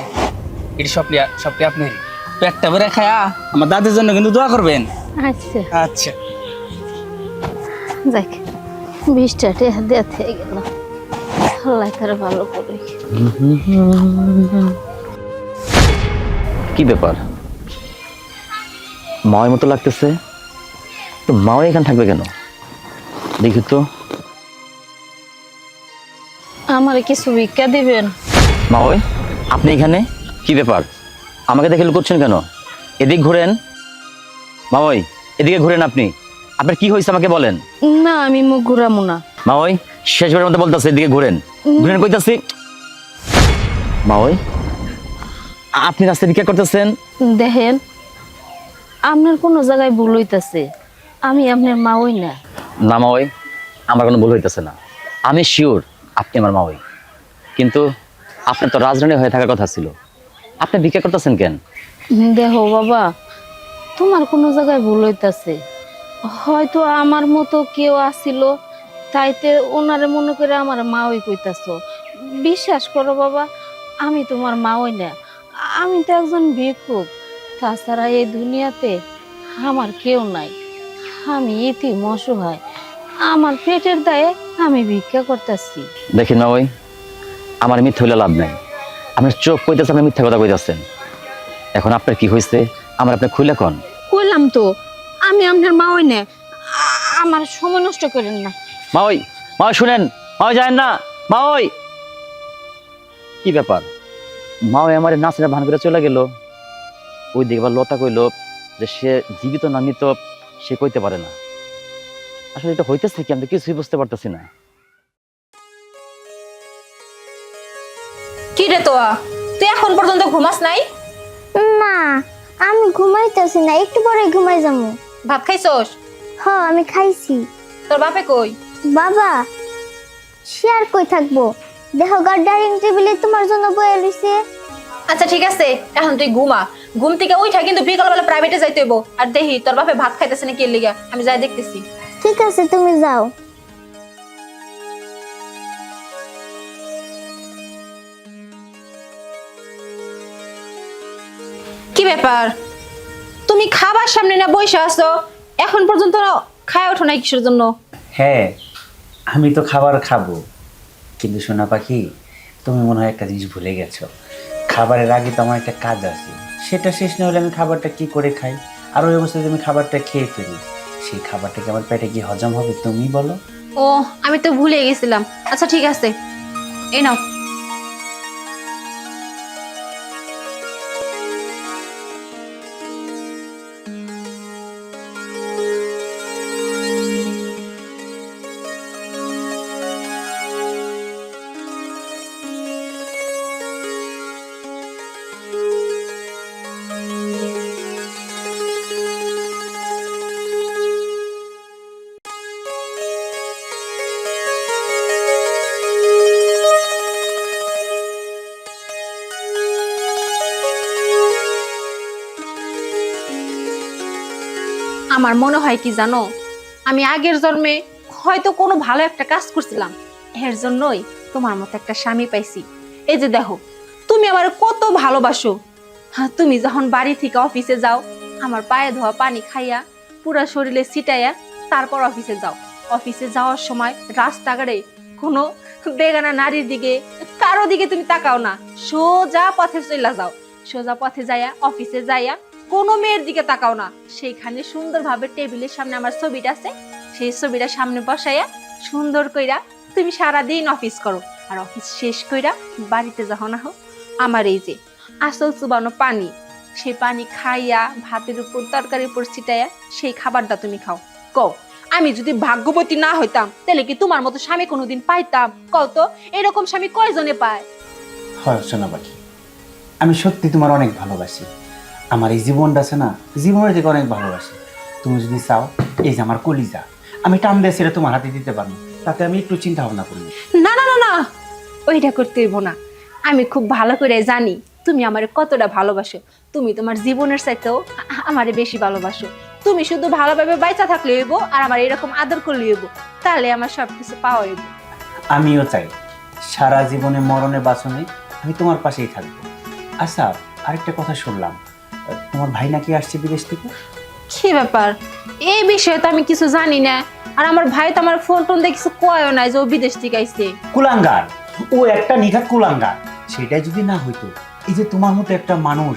এটি সবটি আপনি পেটটা ভরে খায়া আমার দাদির জন্য কিন্তু দোয়া করবেন। আচ্ছা আচ্ছা, দেখ 20টা টেহা দেয়া থেকে গেল, আল্লাহ তারা ভালো করে। কি ব্যাপার, মায়ের মতো লাগতেছে তো? মাও এখানে থাকবে কেন? দেখি তো। আমারে কিছু ভিক্ষা দিবেন? মা ওই আপনি এখানে কি ব্যাপার, আমাকে দেখে লুকোচ্ছেন কেন? এদিক ঘুরেন। মাওই, এদিকে ঘুরেন। আপনি আপনার কি হয়েছে আমাকে বলেন। না আমি মুখ ঘুরামু না। মাওই, শেষবারের মতো বলতেছে, এদিকে ঘুরেন। ঘুরেন কইতাছি। মাওই, আপনি রাস্তায় ভিক্ষা করতেছেন? দেখেন আপনার কোনো জায়গায় ভুল হইতাছে, আমি আপনার মা হই না। না মাওই, আমার কোনো ভুল হইতেছে না। আমি শিওর আপনি আমার মাওই, কিন্তু আপনার তো রাজরানী হয়ে থাকার কথা ছিল। আপনি ভিক্ষা করতেছেন কেন? দেখো বাবা, তোমার কোনো জায়গায় ভুল হইতাছে। হয়তো আমার মতো কেউ আসিল, তাইতে ওনারে মনে করে আমার মা হই কইতাছো। বিশ্বাস করো বাবা, আমি তোমার মা হই না, আমি তো একজন ভিক্ষুক। তাছাড়া এই দুনিয়াতে আমার কেউ নাই, আমি ইতিম অসহায়, আমার পেটের দায়ে আমি ভিক্ষা করতেছি। দেখেন মাওই, আমার মিথ্যা হইলে লাভ নাই। আপনার চোখ কইতেছে আপনি মিথ্যা কথা কইতেছেন। এখন আপনার কি হয়েছে আমার আপনি খুলে কোন? কইলাম তো আমি আপনার মা হই না, আমার সময় নষ্ট করেন না। মাওই, মাওই শুনেন, মাওই যায়েন না। মাওই, কি ব্যাপার? মাওই আমার নাচের ভান করে চলে গেল। ওই দেখবার লতা কইল যে সে জীবিত না মৃত সে কইতে পারে না। আসলে এটা হইতেছে কি আমি তো কিছুই বুঝতে পারতেছি না। কি রে তোয়া, তুই এখন পর্যন্ত ঘুমাস নাই? না আমি ঘুমাইতেছি না, একটু পরে ঘুমাই যাবো। ভাত খাইছস? হ্যাঁ আমি খাইছি। তোর বাপে কই? বাবা সে আর কই থাকবো, দেখো গার ডাইনিং টেবিলে তোমার জন্য বয়ে রইছে। আচ্ছা ঠিক আছে, এখন তুই ঘুমা। ঘুম থেকে উঠা কিন্তু বিকালবেলা প্রাইভেটে যাইতে হইব। আর দেখি তোর বাপে ভাত খাইতেছে নাকি এর লিগা, আমি যাই দেখতেছি। ঠিক আছে তুমি যাও। কি ব্যাপার, তুমি খাবার সামনে না বসে আছো, এখন পর্যন্ত খায় ওঠো নাই কিসের জন্য? হ্যাঁ, আমি তো খাবার খাবো, কিন্তু সোনা পাখি তুমি মনে হয় একটা জিনিস ভুলে গেছো। খাবারের আগে তো আমার একটা কাজ আছে, সেটা শেষ না হলে আমি খাবারটা কি করে খাই? আর ওই অবস্থায় যদি আমি খাবারটা খেয়ে ফেলি, সেই খাবারটা কি আমার পেটে কি হজম হবে তুমি বলো? ও আমি তো ভুলে গেছিলাম। আচ্ছা ঠিক আছে, এই নাও। আমার মনে হয় কি জানো, আমি আগের জন্মে হয়তো কোনো ভালো একটা কাজ করছিলাম, এর জন্যই তোমার মতো একটা স্বামী পাইছি। এই যে দেখো, তুমি আমার কত ভালোবাসো। হ্যাঁ, তুমি যখন বাড়ি থেকে অফিসে যাও, আমার পায়ে ধোয়া পানি খাইয়া পুরা শরীরে ছিটাইয়া তারপর অফিসে যাও। অফিসে যাওয়ার সময় রাস্তাঘাটে কোনো বেগানা নারীর দিকে কারো দিকে তুমি তাকাও না, সোজা পথে চলে যাও। সোজা পথে যাইয়া অফিসে যাইয়া কোনো মেয়ের দিকে তাকাও না। সেইখানে সুন্দরভাবে টেবিলের সামনে আমার ছবিটা আছে, সেই ছবিটা সামনে বসাইয়া সুন্দর কইরা তুমি সারাদিন অফিস করো। আর অফিস শেষ কইরা বাড়িতে যখন আহো, আমার এই যে আসল চুবানো পানি, সেই পানি খাইয়া ভাতের উপর তরকারির উপর ছিটাইয়া সেই খাবারটা তুমি খাও। কও, আমি যদি ভাগ্যবতী না হইতাম তাহলে কি তোমার মতো স্বামী কোনোদিন পাইতাম? কও তো, এরকম স্বামী কয়জনে পায়? হয় সোনা পাখি, আমি সত্যি তোমার অনেক ভালোবাসি। আমার এই জীবনটা আছে না, জীবনের থেকে অনেক ভালোবাসি। তুমি যদি চাও, এই যে আমার কলিজা, আমি টান দিয়ে সেটা তোমার হাতে দিতে পারবো, তাতে আমি একটু চিন্তা ভাবনা করি। না না না না, ওইটা করতে হইব না। আমি খুব ভালো করে জানি তুমি আমারে কতটা ভালোবাসো। তুমি তোমার জীবনের চাইতেও আমারে বেশি ভালোবাসো। তুমি শুধু ভালোভাবে বাইচা থাকলে হইব, আর আমার এরকম আদর করলে হইব, তাহলে আমার সবকিছু পাওয়া হইব। আমিও চাই সারা জীবনে মরণে বাঁচনে আমি তোমার পাশেই থাকবো। আচ্ছা, আরেকটা কথা শুনলাম, তোমার ভাই নাকি আসছে বিদেশ থেকে? কি ব্যাপার, এই বিষয়ে তো আমি কিছু জানি না। আর আমার ভাই তো আমার ফোন টোন দিয়ে কিছু কয়ও নাই যে ও বিদেশ থেকে আইছে। কুলাঙ্গার, ও একটা নিখাত কুলাঙ্গার। সেটাই যদি না হইতো, এই যে তোমার মতো একটা মানুষ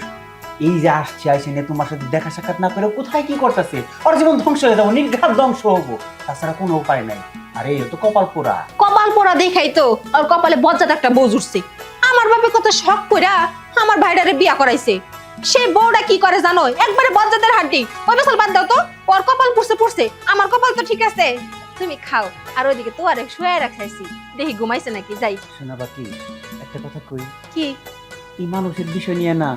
এই যে আসছে, আইসে নিয়ে তোমার সাথে দেখা সাক্ষাৎ না করে কোথায় কি করতেছে, ওর জীবন ধ্বংস হয়ে যাবো, নির্ঘাত ধ্বংস হবো, তাছাড়া কোনো উপায় নাই। আরে ও তো কপাল পোড়া। কপাল পোড়া দেখাই তো আর কপালে বজ্জাত একটা বোঝ উঠছে। আমার বাপে কত শখ কইরা আমার ভাইটারে বিয়া করাইছে। সেই বউটা কি করে জানো, একবারে বজ্জাতের হাড্ডি। ওই বেসাল বাদ দাও তো, ওর কপাল পুড়ছে, আমার কপাল তো ঠিক আছে। তুমি খাও, আর ওইদিকে তো আরেক শুয়ে রাখাইছি, দেখি ঘুমাইছে নাকি। যাই শোনা বাকি একটা কথা কই, কি এই মানুষের বিষয় নিয়ে না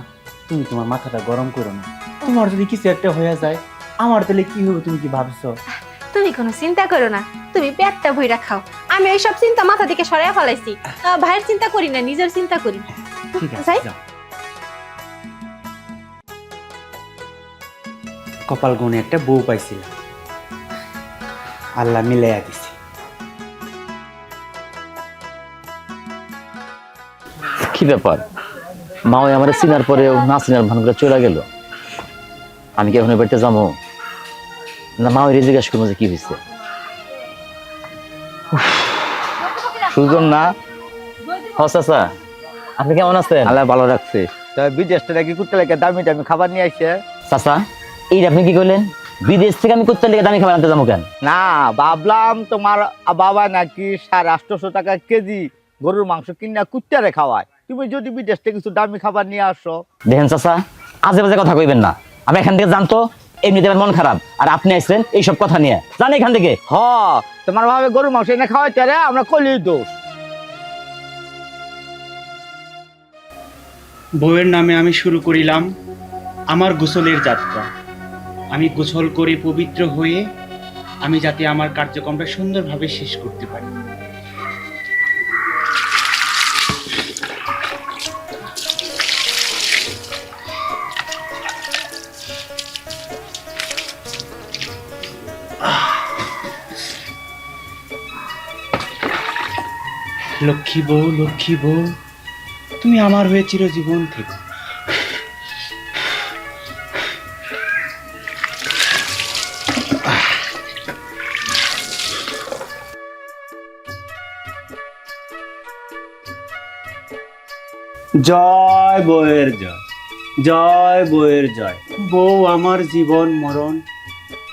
তুমি তোমার মাথাটা গরম করো না। তোমার যদি কিছু একটা হয়ে যায় আমার তাহলে কি হবে তুমি কি ভাবছো? তুমি কোনো চিন্তা করো না, তুমি পেটটা ভইরা খাও। আমি এইসব চিন্তা মাথা থেকে সরাইয়া ফেলাইছি। ভাইয়ের চিন্তা করি না, নিজের চিন্তা করি। ঠিক আছে যাই। যাও। কপাল গুনে একটা বউ পাইছিলাম, আল্লাহ মিলাইয়া দিছে। কি ব্যাপার, মা ওই আমার চিনার পরেও না চিনার ভান করে চলে গেল। আমি কি এখন বাড়িতে যাবো না মা ওই জিজ্ঞাসা করবো যে কি হয়েছে? সুজন না? চাচা আপনি কেমন আছেন? আল্লাহ ভালো রাখছে। বিদেশ থেকে কি করতে লাগে দামি দামি খাবার নিয়ে আসছে? চাচা এই আপনি কি করলেন? বিদেশ থেকে আমি করতে লেগে দামি খাবার আনতে যাবো কেন? না, ভাবলাম তোমার বাবা নাকি 850 টাকা কেজি গরুর মাংস কিনা কুত্তারে খাওয়ায়, তুমি যদি বিদেশ থেকে কিছু দামি খাবার নিয়ে আসো। দেখেন চাচা আজে বাজে কথা কইবেন না। আমি এখান থেকে জানতো এমনিতে আমার মন খারাপ, আর আপনি আসছেন এইসব কথা নিয়ে। জান এখান থেকে। হ, তোমার ভাবে গরুর মাংস এনে খাওয়াইতে রে, আমরা কইলেই দোষ। বউয়ের নামে আমি শুরু করিলাম আমার গোসলের যাত্রা। আমি গোসল করে পবিত্র হয়ে আমি যাতে আমার কার্যক্রমটা সুন্দরভাবে শেষ করতে পারি। লক্ষ্মী বউ, তুমি আমার হয়ে চিরজীবন থেকো। জয় বউয়ের জয়, জয় বউয়ের জয়। বউ আমার জীবন মরণ,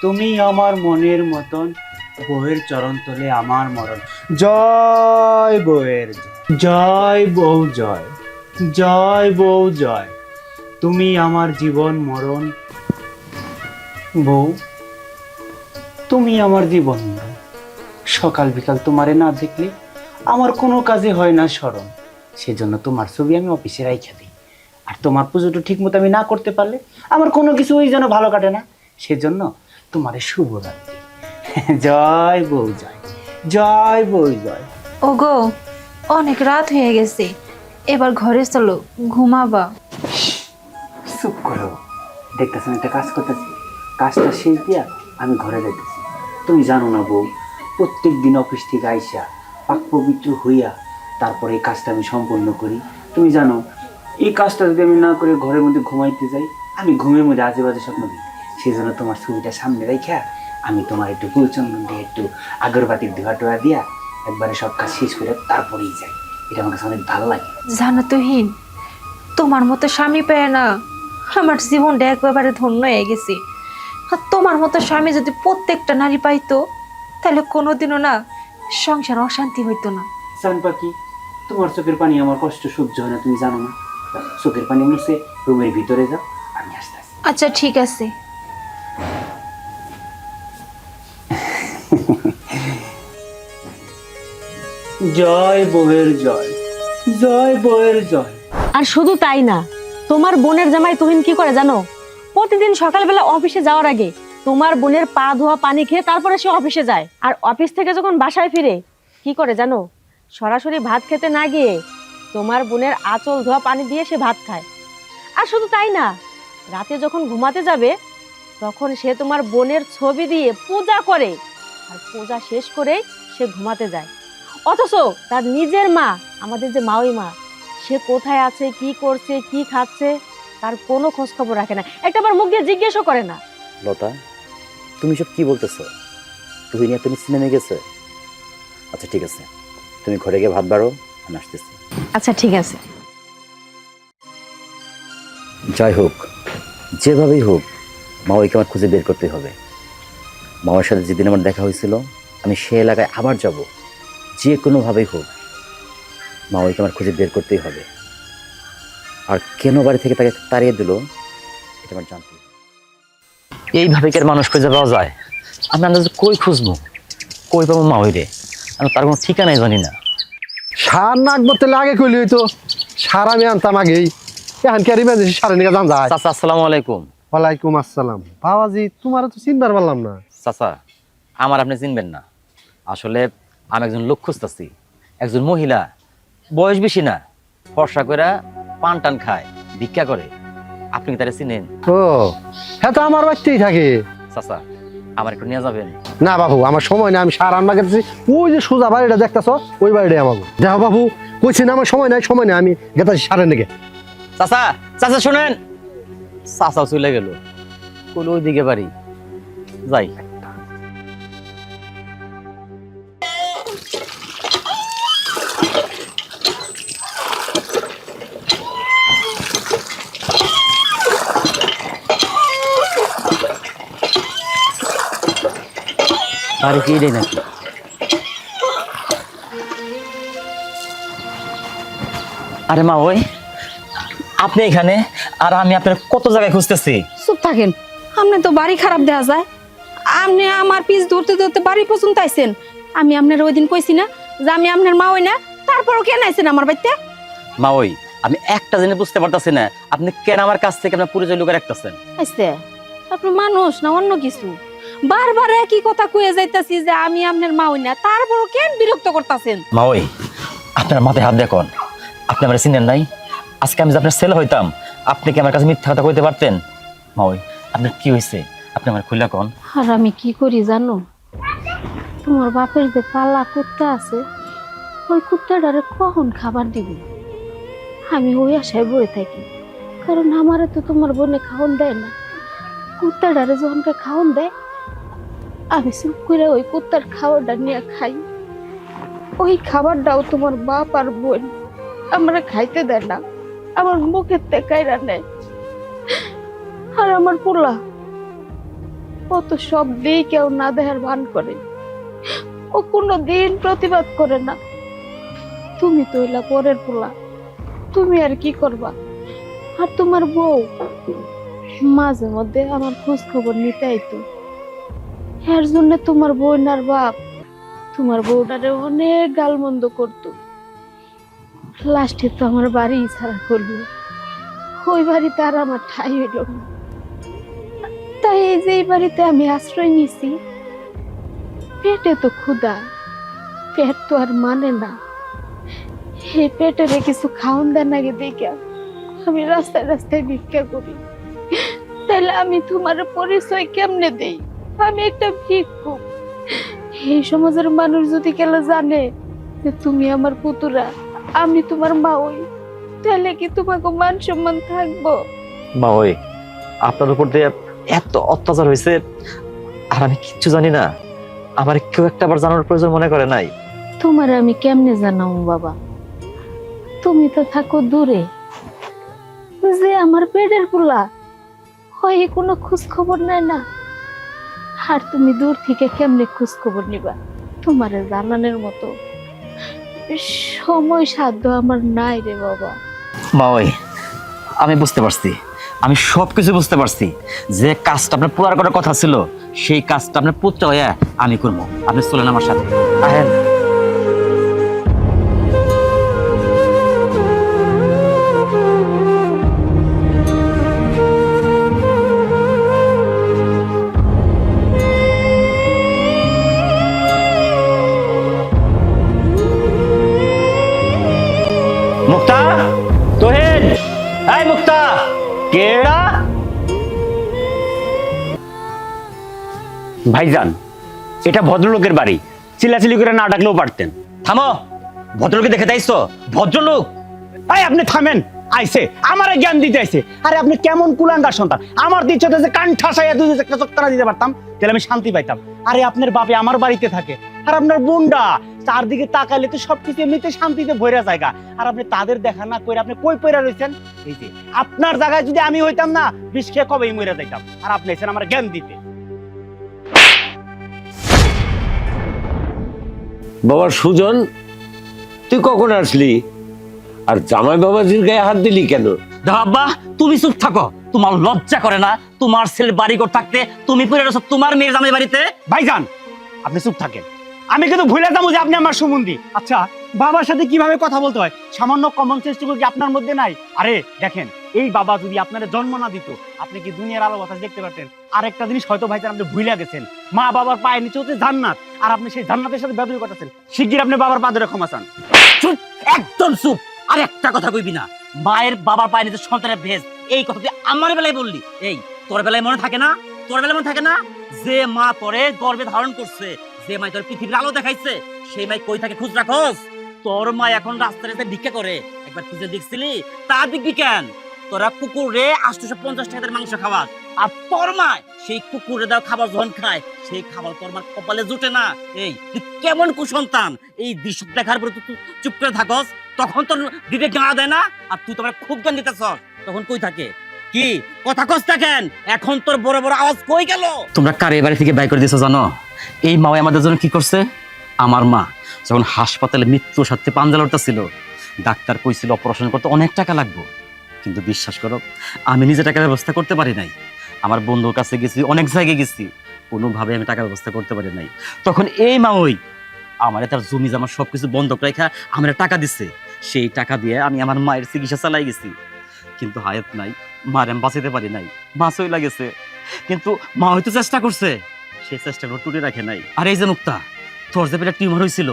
তুমি আমার মনের মতন, বউয়ের চরণ তলে আমার মরণ। জয় বউয়ের জয়, জয় বউ জয়, জয় বউ জয়, তুমি আমার জীবন মরণ। বউ তুমি আমার জীবন মরণ, সকাল বিকাল তোমারে না দেখলে আমার কোনো কাজে হয় না স্মরণ। সেজন্য তোমার ছবি আমি অফিসে রাইখা দিই, আর তোমার পুজোটা ঠিক মতো আমি না করতে পারলে আমার কোনো কিছু ওই যেন ভালো কাটে না। সেজন্য তোমারে শুভরাত্রি। জয় বউ জয়, জয় বউ জয়। ওগো অনেক রাত হয়ে গেছে, এবার ঘরে চলো, ঘুমাবা। চুপ করো, দেখতেছেন একটা কাজ করতেছি, কাজটা শেষ দিয়া আমি ঘরে যাইতেছি। তুমি জানো না বউ, প্রত্যেক দিন অফিস থেকে আইসা পাক পবিত্র হইয়া তারপরে এই কাজটা আমি সম্পন্ন করি। তুমি জানো এই কাজটা যদি আমি না করে ঘরের মধ্যে ঘুমাইতে যাই, আমি ঘুমের মধ্যে আজে বাজে স্বপ্ন দিই। সেই জন্য তোমার ছবিটা সামনে রেখা আমি তোমার একটু ফুলচন্দন দিয়ে একটু আগরবাতির ধোয়া টোয়া দিয়া একবারে সব কাজ শেষ করে তারপরেই যাই। এটা আমার কাছে অনেক ভালো লাগে। জানো তুহিন, তোমার মতো স্বামী পেয়ে না আমার জীবনটা একেবারে ধন্য হয়ে গেছে। আর তোমার মতো স্বামী যদি প্রত্যেকটা নারী পাইতো, তাহলে কোনোদিনও না সংসার অশান্তি হইতো না। জান পাখি, তোমার চোখের পানি আমার কষ্ট সহ্য হয় না, তুমি জানো না। চোখের পানি মুছে রুমের ভিতরে যাও, আমি আসতে আসি। আচ্ছা ঠিক আছে। জয় বউয়ের জয়, জয় বউয়ের জয়। আর শুধু তাই না, তোমার বোনের জামাই তুহিন কি করে জানো? প্রতিদিন সকালবেলা অফিসে যাওয়ার আগে তোমার বোনের পা ধোয়া পানি খেয়ে তারপরে সে অফিসে যায়। আর অফিস থেকে যখন বাসায় ফিরে কি করে জানো? সরাসরি ভাত খেতে না গিয়ে তোমার বোনের আঁচল ধোয়া পানি দিয়ে সে ভাত খায়। আর শুধু তাই না, রাতে যখন ঘুমাতে যাবে তখন সে তোমার বোনের ছবি দিয়ে পূজা করে, আর পূজা শেষ করে সে ঘুমাতে যায়। অথচ তার নিজের মা, আমাদের যে মাওই মা, সে কোথায় আছে, কি করছে, কি খাচ্ছে, তার কোনো খোঁজ খবর রাখে না, একটাবার মুখ দিয়ে জিজ্ঞেসও করে না। লতা তুমি সব কি বলতেছো? তুই নিয়ে তুমি সিনেমে গেছে? আচ্ছা ঠিক আছে, তুমি ঘরে গিয়ে ভাত বাড়ো, আমি আসতেছি। আচ্ছা ঠিক আছে। যাই হোক, যেভাবেই হোক মাওইকে আমার খুঁজে বের করতে হবে। মাওয়ার সাথে যেদিন আমার দেখা হয়েছিল, আমি সে এলাকায় আবার যাব, যে কোনোভাবেই হোক মাওইকে আমার খুঁজে বের করতেই হবে। আর কেন বাড়ি থেকে তাকে তাড়িয়ে দিল এটা আমার জানতে হবে। এইভাবে কি আর মানুষ খুঁজে পাওয়া যায়? আমি আন্দাজে কই খুঁজবো, কই পাবো মা হইরে? আমি তার কোনো ঠিকানাই জানি না। সার নাক বলতে আগে কইলি হইতো, সার আমি আনতাম আগেই। এখন কি আর ইমার্জেন্সি সারের নিকে জান যায়? চাচা আসসালামু আলাইকুম। ওয়ালাইকুম আসসালাম। বাবাজি তোমার তো চিনবার পারলাম না। চাচা আমার আপনি চিনবেন না, আসলে আমি একজন লোক খুঁজতেছি। একজন মহিলা, বয়স বেশি না, ফর্সা করে পান টান খায়, ভিক্ষা করে। আপনি কি তারা চিনেন? ও হ্যাঁ, তো আমার বাড়িতেই থাকে। চাচা আমার একটু নিয়ে যাবেন? না বাবু, আমার সময় নেই, আমি সার রান্না করতেছি। ওই যে সোজা বাড়িটা দেখতেছ, ওই বাড়িটাই আমাকে। দেখো বাবু, কইছি না আমার সময় নাই, সময় নেই, আমি গেতাছি সারের দিকে। চাচা চাচা শুনেন, চাচাও চলে গেল, কোন ওই দিকে বাড়ি যাই। বাড়ি কি রে নাকি? আরে মা ওই আপনি এখানে, আর আমি আপনার কত জায়গায় খুঁজতেছি। চুপ থাকেন, আপনি তো বাড়ি খারাপ দেয়া যায়। আপনি আমার পিছ ধরতে ধরতে বাড়ি পর্যন্ত আইছেন। আমি আপনার ওই দিন কইছি না যে আমি আপনার মা হই না, তারপরও কেন আইছেন আমার বাড়িতে? মা ওই আমি একটা জিনিস বুঝতে পারতাছি না, আপনি কেন আমার কাছ থেকে আপনার পরিচয় লুকিয়ে রাখতেছেন? আইছে আপনি মানুষ না অন্য কিছু? বারবার একই কথা কয়ে যাইতাছি যে আমি আপনার মা হই না, তারপরও কেন বিরক্ত করতেছেন? মা ওই আপনার মাথায় হাত দেখুন, আপনি আমার চিনেন নাই? আজকে আমি যে আপনার ছেলে হইতাম, আপনি কি আমার কাছে মিথ্যা কথা কইতে পারতেন? মা ওই আপনার কি হয়েছে, আপনি আমার খুলে কোন। আর আমি কি করি জানো? তোমার বাপের যে পালা কুত্তা আছে, ওই কুত্তাটারে কখন খাবার দিব আমি ওই আশায় বয়ে থাকি। কারণ আমারে তো তোমার বোনে খাওয়ান দেয় না। কুত্তাটারে যখনকে খাওয়ান দেয়, আমি চুপ করে ওই কুত্তার খাবারটা নিয়ে খাই। ওই খাবারটাও তোমার বাপ আর বোন আমরা খাইতে দেয় না, আমার মুখের তেকাইরা নেয়। আর আমার পোলা ও তো সব দিয়ে কেউ না দেখার ভান করে, ও কোনো দিন প্রতিবাদ করে না। তুমি তো এলা পরের পোলা, তুমি আর কি করবা? আর তোমার বউ মাঝে মধ্যে আমার খোঁজ খবর নিতে আইতো। এর জন্য তোমার বোন আর বাপ তোমার বউটারে অনেক গালমন্দ করতো। লাস্টে তো আমার বাড়ি ছাড়া করলো, ওই বাড়িতে আর আমার ঠাই হইল না। তাই এই যে এই বাড়িতে আমি আশ্রয় নিছি। পেটে তো ক্ষুধা, পেট তো আর মানে না। এই পেটেরে কিছু খাওন দেন আগে দেখা আমি রাস্তায় রাস্তায় ভিক্ষা করি। তাহলে আমি তোমার পরিচয় কেমনে দেই? আমি একটা ভিক্ষুক। এই সমাজের মানুষ যদি কেন জানে যে তুমি আমার পুতুরা, আমি তোমার মা হই, তাহলে কি তোমাকে মান সম্মান থাকবো? মা ওই আপনার উপর দিয়ে এত অত্যাচার হয়েছে, আর আমি কিচ্ছু জানি না। আমার কেউ একটা আবার জানার প্রয়োজন মনে করে নাই। তোমার আমি কেমনে জানাও বাবা? তুমি তো থাকো দূরে। যে আমার পেটের পোলা হয় কোনো খোঁজ খবর নেয় না। আর তুমি দূর থেকে কেমনে খোঁজ খবর নিবা? তোমার জানানোর মতো সময় সাধ্য আমার নাই রে বাবা। মা ওই আমি বুঝতে পারছি, আমি সবকিছু বুঝতে পারছি। যে কাজটা আপনার পুরার করার কথা ছিল, সেই কাজটা আপনার পুত্র হয়ে আমি করবো। আপনি চলেন আমার সাথে, আহেন। মুক্তা, তোহেন, এই মুক্তা, কেডা? ভাইজান, এটা ভদ্রলোকের বাড়ি, চিল্লাচিল্লি করে না ডাকলেও পারতেন। থামো, ভদ্রলোকে দেখে তাইছো? ভদ্রলোক? এই আপনি থামেন, আইছে আমারে জ্ঞান দিতে আইছে। আরে আপনি কেমন কুলাঙ্গার সন্তান! আমার দিচ্ছে যে কান ঠাসাইয়া দুই একটা চক্করা দিতে পারতাম, তাহলে আমি শান্তি পাইতাম। আরে আপনার বাপে আমার বাড়িতে থাকে, আর আপনার বোনটা চারদিকে তাকাইলে তো সবকিছু এমনিতে শান্তিতে ভইরা জায়গা। আর আপনি তাদের দেখা না করে আপনি কই পয়রা রইছেন? এই যে আপনার জায়গায় যদি আমি হইতাম না, বিষ খেয়ে কবেই মইরা যাইতাম। আর আপনি এসেন আমার জ্ঞান দিতে। বাবা সুজন, তুই কখন আসলি? আর জামাই বাবাজির গায়ে হাত দিলি কেন? দেখো আব্বা, তুমি চুপ থাকো। তোমার লজ্জা করে না? তোমার ছেলের বাড়ি ঘর থাকতে তুমি পড়ে রয়েছো তোমার মেয়ের জামাই বাড়িতে। ভাইজান আপনি চুপ থাকেন, আমি কিন্তু ভুলে যাবো যে আপনি আমার সম্বন্ধী। আচ্ছা বাবার সাথে কিভাবে কথা বলতে হয় সামান্য কমন সেন্সটুকু কি আপনার মধ্যে নাই? আরে দেখেন, এই বাবা যদি আপনার জন্ম না দিত, আপনি কি দুনিয়ার আলো বাতাস দেখতে পারতেন? আর একটা জিনিস হয়তো ভাইজান আপনি ভুলে গেছেন, মা বাবার পায়ের নিচে হচ্ছে জান্নাত, আর আপনি সেই জান্নাতের সাথে বেদবি করতেছেন। শিগগির আপনি বাবার পা ধরে ক্ষমা চান। চুপ, একদম চুপ। আর একটা কথা কইবি না। মায়ের বাবার পায়ে নিতে সন্তানের ভেজ, এই কথা তুই আমার বেলায় বললি। এই তোর বেলায় মনে থাকে না? তোর বেলায় মনে থাকে না যে মা তোরে গর্ভে ধারণ করছে, যে মাই তোর পৃথিবীর আলো দেখাইছে, সেই মাই কই থাকে খোঁজ রাখোস? তোর মা এখন রাস্তায় ভিক্ষা করে, একবার খুঁজে দেখছিলি? তা দেখবি কেন? তোরা কুকুরে 850 টাকার মাংস খাওয়াস, আর তোর মা সেই কুকুরে দাও খাবার যখন খায়, সেই খাবার তোর মা কপালে জুটে না। এই তুই কেমন কুসন্তান? এই দৃশ্য দেখার পরে তুই চুপ করে থাকস, তখন তোর বিবেক গাঁড়া দেয় না? আর তুই তোমার খুব জ্ঞান দিতেছ, তখন কই থাকে? কি কথা কস থাকেন? এখন তোর বড় বড় আওয়াজ কই গেল? তোমরা কার এই বাড়ি থেকে বাই করে দিয়েছো জানো? এই মা আমাদের জন্য কি করছে? আমার মা যখন হাসপাতালে মৃত্যুর সাথে পাঞ্জা লড়তেছিল, ডাক্তার কইছিল অপারেশন করতে অনেক টাকা লাগবে, কিন্তু বিশ্বাস করো আমি নিজে টাকার ব্যবস্থা করতে পারি নাই। আমার বন্ধুর কাছে গেছি, অনেক জায়গায় গেছি, কোনোভাবে আমি টাকার ব্যবস্থা করতে পারি নাই। তখন এই মা ওই আমার তার জমি জামা সবকিছু বন্ধক রেখা আমার টাকা দিচ্ছে, সেই টাকা দিয়ে আমি আমার মায়ের চিকিৎসা চালাই গেছি। কিন্তু হায়াত নাই, মার আমি বাঁচাতে পারি নাই, মাছই লাগেছে। কিন্তু মা হয়তো চেষ্টা করছে, সেই চেষ্টাগুলো টুটে রাখে নাই। আর এই যে মুক্তা, তোর যে পেটে টিউমার হয়েছিল,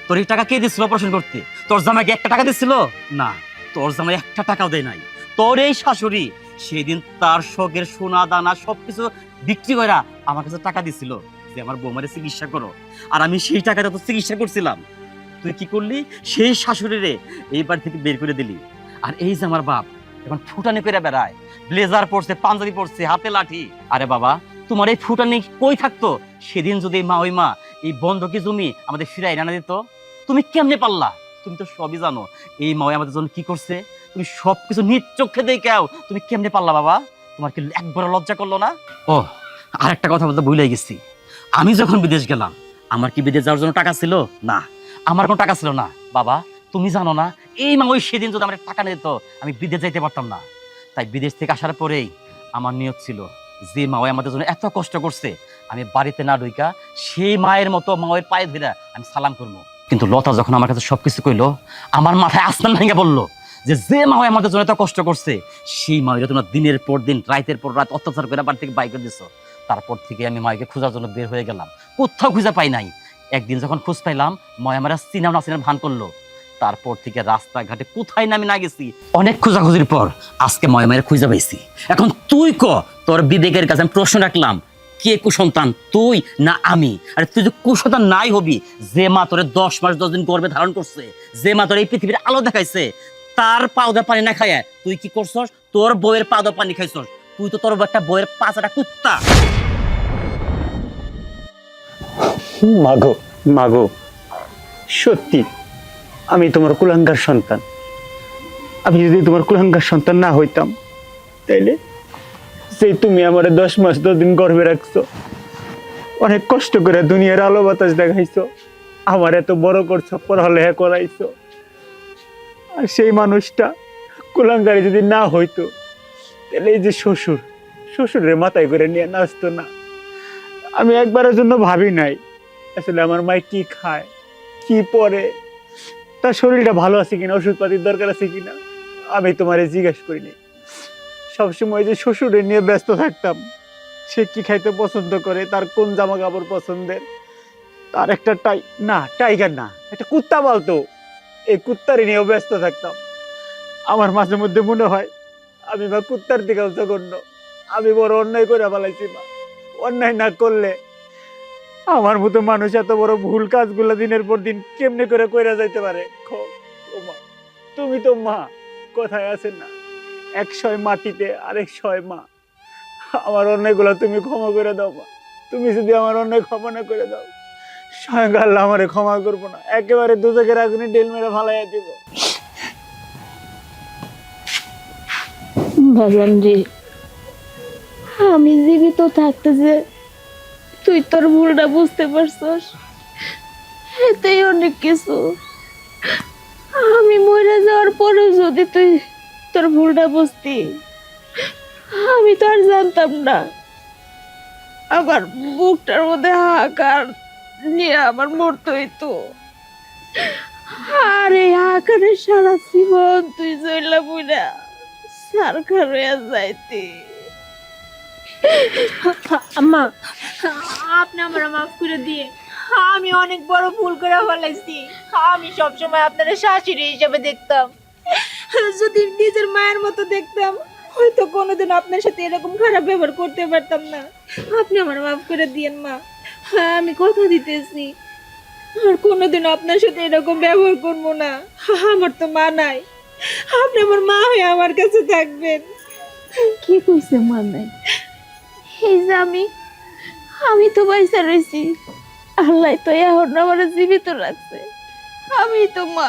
তোর এই টাকা কে দিচ্ছিল অপারেশন করতে? তোর জামাইকে একটা টাকা দিচ্ছিল না? তোর জামাই একটা টাকাও দেয় নাই। তোর এই শাশুড়ি সেদিন তার শখের সোনা দানা সবকিছু বিক্রি করে আমার কাছে টাকা দিছিল যে আমার বৌমারে চিকিৎসা করো, আর আমি সেই টাকাটা তো চিকিৎসা করছিলাম। তুই কি করলি? সেই শাশুড়িরে এই বাড়ি থেকে বের করে দিলি। আর এই যে আমার বাপ এখন ফুটানি করে বেড়ায়, ব্লেজার পরছে, পাঞ্জাবি পরছে, হাতে লাঠি। আরে বাবা, তোমার এই ফুটানি কই থাকতো সেদিন যদি মা ওই মা এই বন্ধকি জমি আমাদের ফিরাই না দিত? তুমি কেমনে পারলা? তুমি তো সবই জানো এই মা আমাদের জন্য কি করছে। তুমি সবকিছু নিজ চোখে দেখাও, তুমি কেমনে পারলা বাবা? তোমার কি একবার লজ্জা করলো না? ও আর একটা কথা বলতে ভুলে গেছি, আমি যখন বিদেশ গেলাম, আমার কি বিদেশ যাওয়ার জন্য টাকা ছিল? না, আমার কোনো টাকা ছিল না। বাবা তুমি জানো না, এই মা ওই সেদিন যদি আমার টাকা নিত আমি বিদেশ যাইতে পারতাম না। তাই বিদেশ থেকে আসার পরেই আমার নিয়ত ছিল যে মা আমাদের জন্য এত কষ্ট করছে, আমি বাড়িতে না ঢুকা সেই মায়ের মতো মায়ের পায়ে ধরে আমি সালাম করবো। কিন্তু লতা যখন আমার কাছে সবকিছু কইলো, আমার মাথায় আসমান ভেঙে বললো যে মা আমাদের জন্য এত কষ্ট করছে, সেই মায়ের তোমরা দিনের পর দিন রাতের পর রাত অত্যাচার করে বাড়ি থেকে বাইক করে দিছো। তারপর থেকে আমি মায়েকে খোঁজার জন্য বের হয়ে গেলাম, কোথাও খুঁজে পাই নাই। একদিন যখন খোঁজ পাইলাম, মা আমার চিনাও না চিনার ভান করলো। তারপর থেকে রাস্তাঘাটে কোথায় নামি না গেছি, অনেক খোঁজাখুঁজির পর আজকে ময় মায়ের খুঁজে পাইছি। এখন তুই ক, তোর বিবেকের কাছে আমি প্রশ্ন রাখলাম, কে কুসন্তান, তুই না আমি? আরে তুই যে কুসন্তান নাই হবি, যে মা তোরে 10 মাস 10 দিন গর্ভে ধারণ করছে, যে মা তোর এই পৃথিবীর আলো দেখাইছে, তার পাউদা পানি না খায় তুই কি করছস? তোর বউয়ের পাউদা পানি খাইছস। তুই তো তোর একটা বউয়ের পাঁচটা কুত্তা। মাগো মাগো, সত্যি আমি তোমার কুলাঙ্গার সন্তান। আমি যদি তোমার কুলাঙ্গার সন্তান না হইতাম, তাইলে সেই তুমি আমার 10 মাস 10 দিন গর্ভে রাখছো, অনেক কষ্ট করে দুনিয়ার আলো বাতাস দেখাইছো, আমার এত বড় করছো, পড়ালেখা করাইছো, আর সেই মানুষটা কুলাঙ্গারে যদি না হইতো, তাহলে এই যে শ্বশুরের মাথায় করে নিয়ে নাচতো না। আমি একবারের জন্য ভাবি নাই আসলে আমার মাই কি খায়, কি পরে, তার শরীরটা ভালো আছে কিনা, ওষুধপাতির দরকার আছে কিনা আমি তোমারে জিজ্ঞেস করিনি। সবসময় যে শ্বশুরে নিয়ে ব্যস্ত থাকতাম, সে কি খাইতে পছন্দ করে, তার কোন জামা কাপড় পছন্দের, তার একটা টাইগার না একটা কুত্তা বলতো, এই কুত্তারে নিয়েও ব্যস্ত থাকতাম। আমার মাঝে মধ্যে মনে হয় আমি বা কুত্তার দিকেও জঘন্য, আমি বড় অন্যায় করে ফেলাইছি। মা অন্যায় না করলে আমার মতো মানুষ এত বড় ভুল কাজগুলো দিনের পর দিন কেমনে করে কইরা যাইতে পারে? ও মা, তুমি তো মা, কথায় আছে না, 100 মাটিতে আর 100 মা। আমার অন্যায়গুলো তুমি ক্ষমা করে দাও মা। তুমি যদি আমার অন্যায় ক্ষমা না করে দাও, স্বয়ং আল্লাহ আমারে ক্ষমা করবো না, একেবারে দুজকের আগুনে ঢিল মেরে ফালাইয়া দিব। বাজান রে, আমি জীবিত থাকতে যে তুই তোর ভুলটা বুঝতে পারছস, এতেই অনেক কিছু। আমি মরে যাওয়ার পরেও যদি তুই তোর ভুলটা বুঝতি, আমি তো আর জানতাম না। আমার বুকটার মধ্যে হাহাকার নিয়ে আমার মরতে হইতো। আর এই হাহাকারের সারা জীবন তুই জইলা বুইরা সরকার হইয়া যাইতি। আম্মা, আপনি আমার মাফ করে দিয়ে, আমি অনেক বড় ভুল করে ফেলাইছি। আমি সবসময় আপনার শাশুড়ি হিসেবে দেখতাম, যদি নিজের মায়ের মতো দেখতাম হয়তো কোনোদিন আপনার সাথে এরকম খারাপ ব্যবহার করতে পারতাম না। আপনি আমার মাফ করে দিয়েন মা, আমি কথা দিতেছি আর কোনোদিন আপনার সাথে এরকম ব্যবহার করবো না। আমার তো মা নাই, আপনি আমার মা হয়ে আমার কাছে থাকবেন। কি কইছে মানে? এই যে আমি তো বাইসা রয়েছি, আল্লাহ তো এখন আমার জীবিত রাখছে, আমি তো মা।